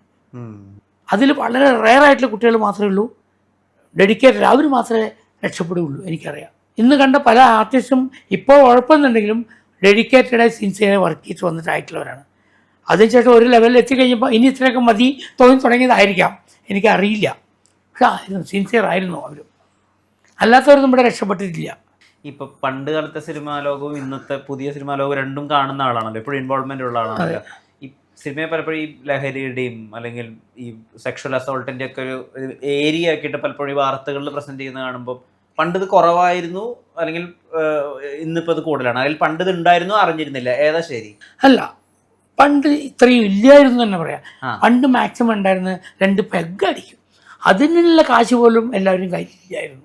അതിൽ വളരെ റെയറായിട്ടുള്ള കുട്ടികൾ മാത്രമേ ഉള്ളൂ ഡെഡിക്കേറ്റഡ്, അവർ മാത്രമേ രക്ഷപ്പെടുകയുള്ളൂ. എനിക്കറിയാം ഇന്ന് കണ്ട പല ആർട്ടിസ്റ്റും ഇപ്പോൾ ഉഴപ്പമെന്നുണ്ടെങ്കിലും ഡെഡിക്കേറ്റഡായി സിൻസിയറായി വർക്ക് ചെയ്ത് വന്നിട്ടായിട്ടുള്ളവരാണ്. അതിനുശേഷം ഒരു ലെവലിൽ എത്തിക്കഴിഞ്ഞപ്പോൾ ഇനി ഇത്രയൊക്കെ മതി തുടങ്ങിയതായിരിക്കാം, എനിക്കറിയില്ല. പക്ഷെ ആയിരുന്നു, സിൻസിയർ ആയിരുന്നു അവർ. അല്ലാത്തവർ നമ്മുടെ രക്ഷപ്പെട്ടിട്ടില്ല. ഇപ്പൊ പണ്ട് കാലത്തെ സിനിമാ ലോകവും ഇന്നത്തെ പുതിയ സിനിമാ ലോകവും രണ്ടും കാണുന്ന ആളാണല്ലോ, എപ്പോഴും ഇൻവോൾവ്മെന്റ് ഉള്ള ആളാണല്ലോ. ഈ സിനിമയെ പലപ്പോഴും ഈ ലഹരിയുടെയും അല്ലെങ്കിൽ ഈ സെക്ഷൽ അസോൾട്ടിന്റെ ഒക്കെ ഒരു ഏരിയ ആക്കിയിട്ട് പലപ്പോഴും ഈ വാർത്തകളിൽ പ്രസന്റ് ചെയ്യുന്ന കാണുമ്പോൾ പണ്ട് ഇത് കുറവായിരുന്നു അല്ലെങ്കിൽ ഇന്നിപ്പോൾ ഇത് കൂടുതലാണ്, അതിൽ പണ്ട് ഇത് ഉണ്ടായിരുന്നു അറിഞ്ഞിരുന്നില്ല, ഏതാ ശരി? അല്ല, പണ്ട് ഇത്രയും ഇല്ലായിരുന്നു തന്നെ പറയാം. പണ്ട് മാക്സിമം ഉണ്ടായിരുന്ന 2 പെഗ് അടിക്കും, അതിനുള്ള കാശ് പോലും എല്ലാവരും കയ്യിലില്ലായിരുന്നു.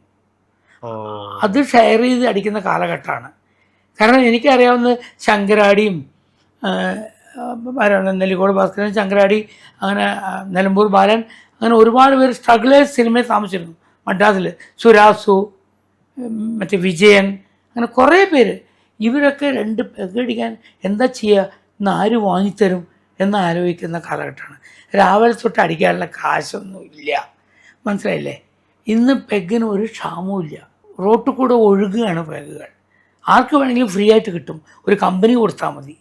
അത് ഷെയർ ചെയ്ത് അടിക്കുന്ന കാലഘട്ടമാണ്. കാരണം എനിക്കറിയാവുന്ന ശങ്കരാടിയും നെല്ലിക്കോട് ഭാസ്കരൻ, ശങ്കരാടി, അങ്ങനെ നിലമ്പൂർ ബാലൻ, അങ്ങനെ ഒരുപാട് പേര് സ്ട്രഗിളേഴ്സ് സിനിമയിൽ താമസിച്ചിരുന്നു മദ്രാസിൽ. സുരാസു, മറ്റേ വിജയൻ, അങ്ങനെ കുറേ പേര്. ഇവരൊക്കെ 2 പെഗടിക്കാൻ എന്താ ചെയ്യുക, ഇന്ന് ആര് വാങ്ങിത്തരും എന്ന് ആലോചിക്കുന്ന കാലഘട്ടമാണ്. രാവിലെ തൊട്ട് അടിക്കാനുള്ള കാശൊന്നും ഇല്ല, മനസ്സിലായില്ലേ? ഇന്ന് പെഗിന് ഒരു ക്ഷാമവും ഇല്ല, റോട്ടിൽ കൂടെ ഒഴുകുകയാണ് പെഗുകൾ. ആർക്ക് വേണമെങ്കിലും ഫ്രീ ആയിട്ട് കിട്ടും, ഒരു കമ്പനി കൊടുത്താൽ മതി.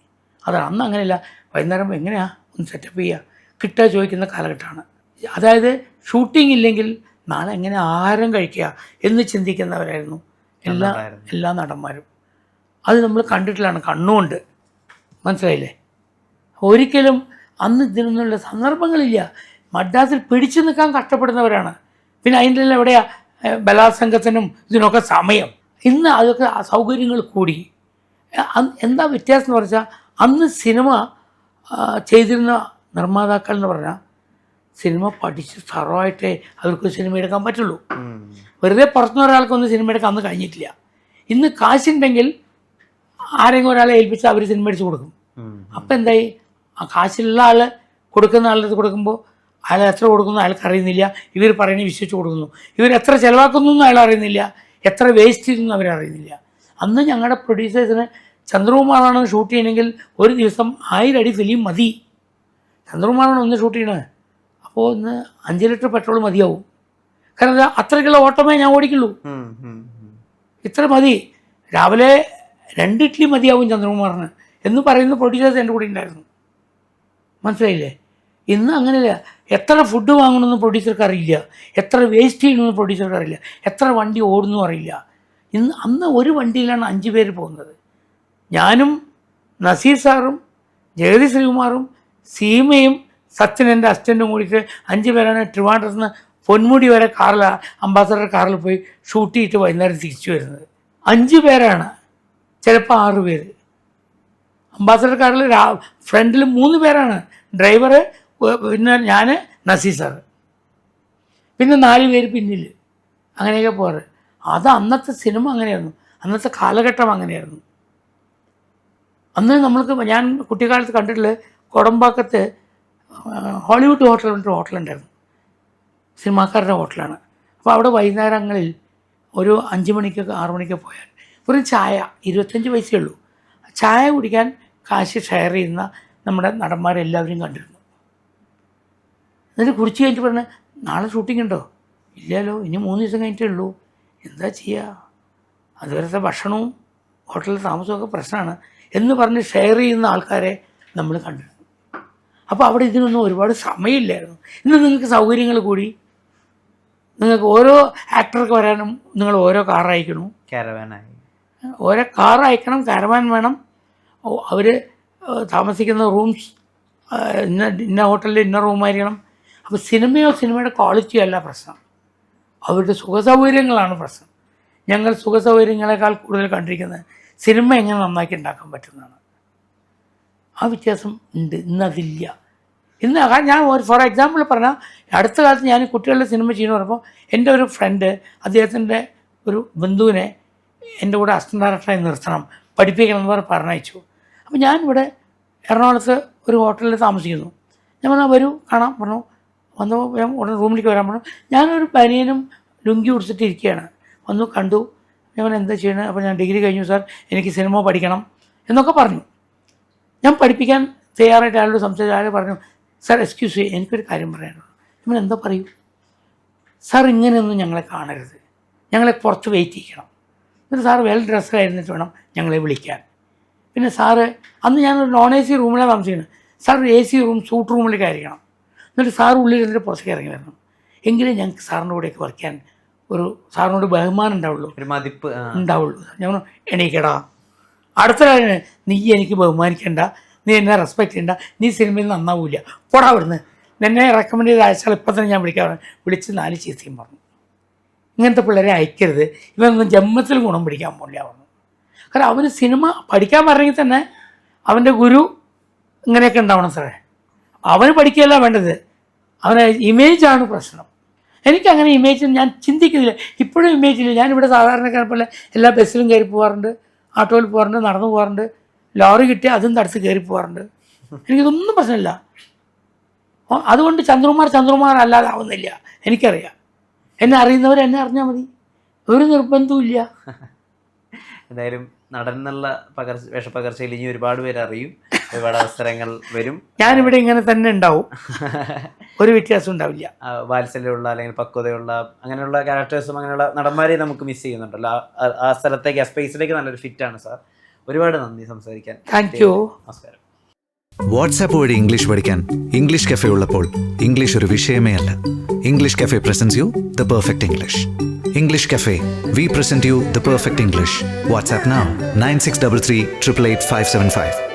അതാണ്. അന്ന് അങ്ങനെയല്ല, വൈകുന്നേരം എങ്ങനെയാണ് ഒന്ന് സെറ്റപ്പ് ചെയ്യുക, കിട്ടുക ചോദിക്കുന്ന കാലഘട്ടമാണ്. അതായത് ഷൂട്ടിംഗ് ഇല്ലെങ്കിൽ നാളെ എങ്ങനെ ആഹാരം കഴിക്കുക എന്ന് ചിന്തിക്കുന്നവരായിരുന്നു എല്ലാ നടന്മാരും. അത് നമ്മൾ കണ്ടിട്ടില്ലാണ്, കണ്ണുകൊണ്ട്, മനസ്സിലായില്ലേ? ഒരിക്കലും അന്ന് ഇതിനൊന്നുള്ള സന്ദർഭങ്ങളില്ല. മദ്രാസിൽ പിടിച്ചു നിൽക്കാൻ കഷ്ടപ്പെടുന്നവരാണ്. പിന്നെ അതിൻ്റെ എവിടെയാണ് ബലാത്സംഗത്തിനും ഇതിനൊക്കെ സമയം. ഇന്ന് അതൊക്കെ സൗകര്യങ്ങൾ കൂടി. എന്താ വ്യത്യാസം എന്ന് പറഞ്ഞാൽ, അന്ന് സിനിമ ചെയ്തിരുന്ന നിർമ്മാതാക്കൾ എന്ന് പറഞ്ഞാൽ സിനിമ പഠിച്ച് തറവായിട്ടേ അവർക്ക് സിനിമ എടുക്കാൻ പറ്റുള്ളൂ. വെറുതെ പുറത്തുനിന്ന് ഒരാൾക്കൊന്നും സിനിമ എടുക്കാൻ അന്ന് കഴിഞ്ഞിട്ടില്ല. ഇന്ന് കാശുണ്ടെങ്കിൽ ആരെങ്കിലും ഒരാളെ ഏൽപ്പിച്ചാൽ അവർ സിനിമ അടിച്ച് കൊടുക്കും. അപ്പം എന്തായി, ആ കാശിലുള്ള ആൾ കൊടുക്കുന്ന ആളുടെ കൊടുക്കുമ്പോൾ അയാൾ എത്ര കൊടുക്കുന്നു അയാൾക്ക് അറിയുന്നില്ല, ഇവർ പറയുന്നത് വിശ്വസിച്ച് കൊടുക്കുന്നു. ഇവർ എത്ര ചിലവാക്കുന്നു എന്ന് അയാൾ അറിയുന്നില്ല, എത്ര വേസ്റ്റ് ചെയ്യുന്നു അവരറിയുന്നില്ല. അന്ന് ഞങ്ങളുടെ പ്രൊഡ്യൂസേഴ്സിന് ചന്ദ്രകുമാറാണ് ഷൂട്ട് ചെയ്യണമെങ്കിൽ ഒരു ദിവസം 1000 അടി ഫിലിം മതി. ചന്ദ്രകുമാറാണ് ഒന്ന് ഷൂട്ട് ചെയ്യണത്. അപ്പോൾ ഇന്ന് 5 ലിറ്റർ പെട്രോൾ മതിയാവും. കാരണം അത്രയ്ക്കുള്ള ഓട്ടമേ ഞാൻ ഓടിക്കുള്ളൂ, ഇത്ര മതി. രാവിലെ 2 ഇഡ്ഡലി മതിയാവും ചന്ദ്രകുമാറിന് എന്ന് പറയുന്ന പ്രൊഡ്യൂസേഴ്സ് എൻ്റെ കൂടെ ഉണ്ടായിരുന്നു, മനസ്സിലായില്ലേ? ഇന്ന് അങ്ങനെയല്ല. എത്ര ഫുഡ് വാങ്ങണമെന്ന് പ്രൊഡ്യൂസർക്ക് അറിയില്ല, എത്ര വേസ്റ്റ് ചെയ്യണമെന്ന് പ്രൊഡ്യൂസർക്ക് അറിയില്ല, എത്ര വണ്ടി ഓടുന്നു അറിയില്ല. അന്ന് ഒരു വണ്ടിയിലാണ് 5 പേര് പോകുന്നത്. ഞാനും നസീർ സാറും ജഗതി ശ്രീകുമാറും സീമയും സച്ചിൻ എൻ്റെ അസിസ്റ്റൻറ്റും കൂടിയിട്ട് 5 പേരാണ് ട്രിവാൻഡ്രത്ത് നിന്ന് പൊന്മുടി വരെ കാറിൽ അംബാസഡർ കാറിൽ പോയി ഷൂട്ട് ചെയ്തിട്ട് വൈകുന്നേരം തിരിച്ചു വരുന്നത്. 5 പേരാണ്, ചിലപ്പോൾ 6 പേര്. അംബാസഡർ കാറിൽ ഫ്രണ്ടിൽ 3 പേരാണ്, ഡ്രൈവർ, പിന്നെ ഞാൻ, നസീർ സാറ്, പിന്നെ 4 പേര് പിന്നിൽ. അങ്ങനെയൊക്കെ പോറ്. അത് അന്നത്തെ സിനിമ അങ്ങനെയായിരുന്നു, അന്നത്തെ കാലഘട്ടം അങ്ങനെയായിരുന്നു. അന്ന് നമ്മൾക്ക് ഞാൻ കുട്ടിക്കാലത്ത് കണ്ടിട്ടുള്ള കൊടമ്പാക്കത്ത് ഹോളിവുഡ് ഹോട്ടൽ പറഞ്ഞിട്ട് ഹോട്ടലുണ്ടായിരുന്നു, സിനിമാക്കാരുടെ ഹോട്ടലാണ്. അപ്പോൾ അവിടെ വൈകുന്നേരങ്ങളിൽ ഒരു 5 മണിക്കൊക്കെ 6 മണിക്കൊക്കെ പോയാൽ ഒരു ചായ 25 പൈസയേ ഉള്ളൂ. ചായ കുടിക്കാൻ കാശ് ഷെയർ ചെയ്യുന്ന നമ്മുടെ നടന്മാരെല്ലാവരും കണ്ടിരുന്നു. എന്നിട്ട് കുടിച്ച് കഴിഞ്ഞിട്ട് പറഞ്ഞ് നാളെ ഷൂട്ടിംഗ് ഉണ്ടോ? ഇല്ലല്ലോ, ഇനി 3 ദിവസം കഴിഞ്ഞിട്ടേ ഉള്ളൂ. എന്താ ചെയ്യുക, അതുവരത്തെ ഭക്ഷണവും ഹോട്ടലിൽ താമസമൊക്കെ പ്രശ്നമാണ് എന്ന് പറഞ്ഞ് ഷെയർ ചെയ്യുന്ന ആൾക്കാരെ നമ്മൾ കണ്ടിരുന്നു. അപ്പോൾ അവിടെ ഇതിനൊന്നും ഒരുപാട് സമയമില്ലായിരുന്നു. ഇന്ന് നിങ്ങൾക്ക് സൗകര്യങ്ങൾ കൂടി, നിങ്ങൾക്ക് ഓരോ ആക്ടർക്ക് വരാനും നിങ്ങൾ ഓരോ കാർ അയക്കണം, കാരവാനായി ഓരോ കാർ അയക്കണം, കാരവാൻ വേണം, അവർ താമസിക്കുന്ന റൂംസ് ഇന്ന ഹോട്ടലിൽ ഇന്ന റൂമായിരിക്കണം. അപ്പോൾ സിനിമയുടെ ക്വാളിറ്റി അല്ല പ്രശ്നം, അവരുടെ സുഖസൗകര്യങ്ങളാണ് പ്രശ്നം. ഞങ്ങൾ സുഖസൗകര്യങ്ങളെക്കാൾ കൂടുതൽ കണ്ടിരിക്കുന്നത് സിനിമ എങ്ങനെ നന്നാക്കി ഉണ്ടാക്കാൻ പറ്റുന്നതാണ്. ആ വ്യത്യാസം ഉണ്ട്, ഇന്നതില്ല. ഇന്ന് ഞാൻ ഫോർ എക്സാമ്പിൾ പറഞ്ഞാൽ, അടുത്ത കാലത്ത് ഞാൻ കുട്ടികളുടെ സിനിമ ചെയ്യുന്ന പറഞ്ഞപ്പോൾ എൻ്റെ ഒരു ഫ്രണ്ട് അദ്ദേഹത്തിൻ്റെ ഒരു ബന്ധുവിനെ എൻ്റെ കൂടെ അസിസ്റ്റൻ്റ് ഡയറക്ടറായി നിർത്തണം, പഠിപ്പിക്കണം എന്ന് പറഞ്ഞയച്ചു. അപ്പോൾ ഞാനിവിടെ എറണാകുളത്ത് ഒരു ഹോട്ടലിൽ താമസിക്കുന്നു. ഞാൻ പറഞ്ഞാൽ വരൂ കാണാം പറഞ്ഞു. വന്നപ്പോൾ ഞാൻ ഉടനെ റൂമിലേക്ക് വരാൻ പറഞ്ഞു. ഞാനൊരു ബനിയനും ലുങ്കി ഉടുത്തിട്ട് ഇരിക്കുകയാണ്. വന്നു കണ്ടു. ഞാൻ എന്താ ചെയ്യണത്? അപ്പോൾ ഞാൻ ഡിഗ്രി കഴിഞ്ഞു സാർ, എനിക്ക് സിനിമ പഠിക്കണം എന്നൊക്കെ പറഞ്ഞു. ഞാൻ പഠിപ്പിക്കാൻ തയ്യാറായിട്ട് അയാളോട് സംസാരിച്ച അയാൾ പറഞ്ഞു, സാർ എക്സ്ക്യൂസ് ചെയ്യ്, എനിക്കൊരു കാര്യം പറയാനുള്ളൂ. നമ്മൾ എന്താ പറയൂ? സാർ ഇങ്ങനെയൊന്നും ഞങ്ങളെ കാണരുത്, ഞങ്ങളെ പുറത്ത് വെയിറ്റ് ചെയ്യണം. എന്നിട്ട് സാറ് വെൽ ഡ്രസ്ഡ് ആയിരുന്നിട്ട് വേണം ഞങ്ങളെ വിളിക്കാൻ. പിന്നെ സാറ് അന്ന് ഞാനൊരു നോൺ AC റൂമിലാണ് താമസിക്കുന്നത്. സാർ AC റൂം സൂട്ട് റൂമിലേക്ക് ആയിരിക്കണം. എന്നിട്ട് സാർ ഉള്ളിൽ ഇരുന്നിട്ട് പുറത്തേക്ക് ഇറങ്ങി വരണം. എങ്കിലും ഞങ്ങൾക്ക് സാറിൻ്റെ കൂടെയൊക്കെ വർക്ക് ചെയ്യാൻ ഒരു സാറിനോട് ബഹുമാനം ഉണ്ടാവുള്ളൂ, ഒരു മതിപ്പ് ഉണ്ടാവുള്ളൂ. ഞാൻ എണീക്കടാ, അടുത്ത കാര്യം നീ എനിക്ക് ബഹുമാനിക്കണ്ട, നീ എന്നെ റെസ്പെക്റ്റ് ചെയ്യണ്ട, നീ സിനിമയിൽ നന്നാവില്ല, പോടാ അവിടുന്ന്. എന്നെ റെക്കമെൻഡ് ചെയ്ത് അയച്ചാൽ ഇപ്പം തന്നെ ഞാൻ വിളിച്ച് 4 ചീത്തയും പറഞ്ഞു. ഇങ്ങനത്തെ പിള്ളേരെ അയക്കരുത്, ഇവനൊന്നും ജന്മത്തിൽ ഗുണം പിടിക്കാൻ പോകില്ല പറഞ്ഞു. കാരണം അവന് സിനിമ പഠിക്കാൻ പറഞ്ഞെങ്കിൽ തന്നെ അവൻ്റെ ഗുരു ഇങ്ങനെയൊക്കെ ഉണ്ടാവണം സാറേ. അവന് പഠിക്കുകയല്ല വേണ്ടത്, അവന് ഇമേജാണ് പ്രശ്നം. എനിക്കങ്ങനെ ഇമേജ് ഞാൻ ചിന്തിക്കുന്നില്ല, ഇപ്പോഴും ഇമേജില്ല. ഞാനിവിടെ സാധാരണക്കാരെ പോലെ എല്ലാ ബസ്സിലും കയറി പോകാറുണ്ട്, ഓട്ടോയിൽ പോകാറുണ്ട്, നടന്നു പോകാറുണ്ട്, ലോറി കിട്ടിയാൽ അതും തടസ്സം കയറി പോകാറുണ്ട്. എനിക്കിതൊന്നും പ്രശ്നമില്ല. അതുകൊണ്ട് ചന്ദ്രകുമാർ അല്ലാതെ ആവുന്നില്ല, എനിക്കറിയാം. എന്നെ അറിയുന്നവർ എന്നെ അറിഞ്ഞാൽ മതി, ഒരു നിർബന്ധവും ഇല്ല. എന്തായാലും നടൻ എന്നുള്ള വേഷപ്പകർച്ചയിൽ ഇനി ഒരുപാട് പേര് അറിയും, ഒരുപാട് അവസരങ്ങൾ വരും. ഞാനിവിടെ ഇങ്ങനെ തന്നെ ഉണ്ടാവും, ഒരു വ്യത്യാസം ഉണ്ടാവില്ല. വാത്സല്യമുള്ള അല്ലെങ്കിൽ പക്വതയുള്ള അങ്ങനെയുള്ള ക്യാരക്ടേഴ്സും അങ്ങനെയുള്ള നടന്മാരെ നമുക്ക് മിസ് ചെയ്യുന്നുണ്ടല്ലോ. ആ സ്ഥലത്തേക്ക്, ആ സ്പേസിലേക്ക് നല്ലൊരു ഫിറ്റാണ് സാർ. ഒരുപാട് നന്ദി സംസാരിക്കാൻ. Thank you. നമസ്കാരം. വാട്സാപ്പ് വഴി ഇംഗ്ലീഷ് പഠിക്കാൻ ഇംഗ്ലീഷ് കഫേ ഉള്ളപ്പോൾ ഇംഗ്ലീഷ് ഒരു വിഷയമേ അല്ല. English cafe presents you the perfect English. English Cafe. We present you the perfect English. WhatsApp now 9633 888 575.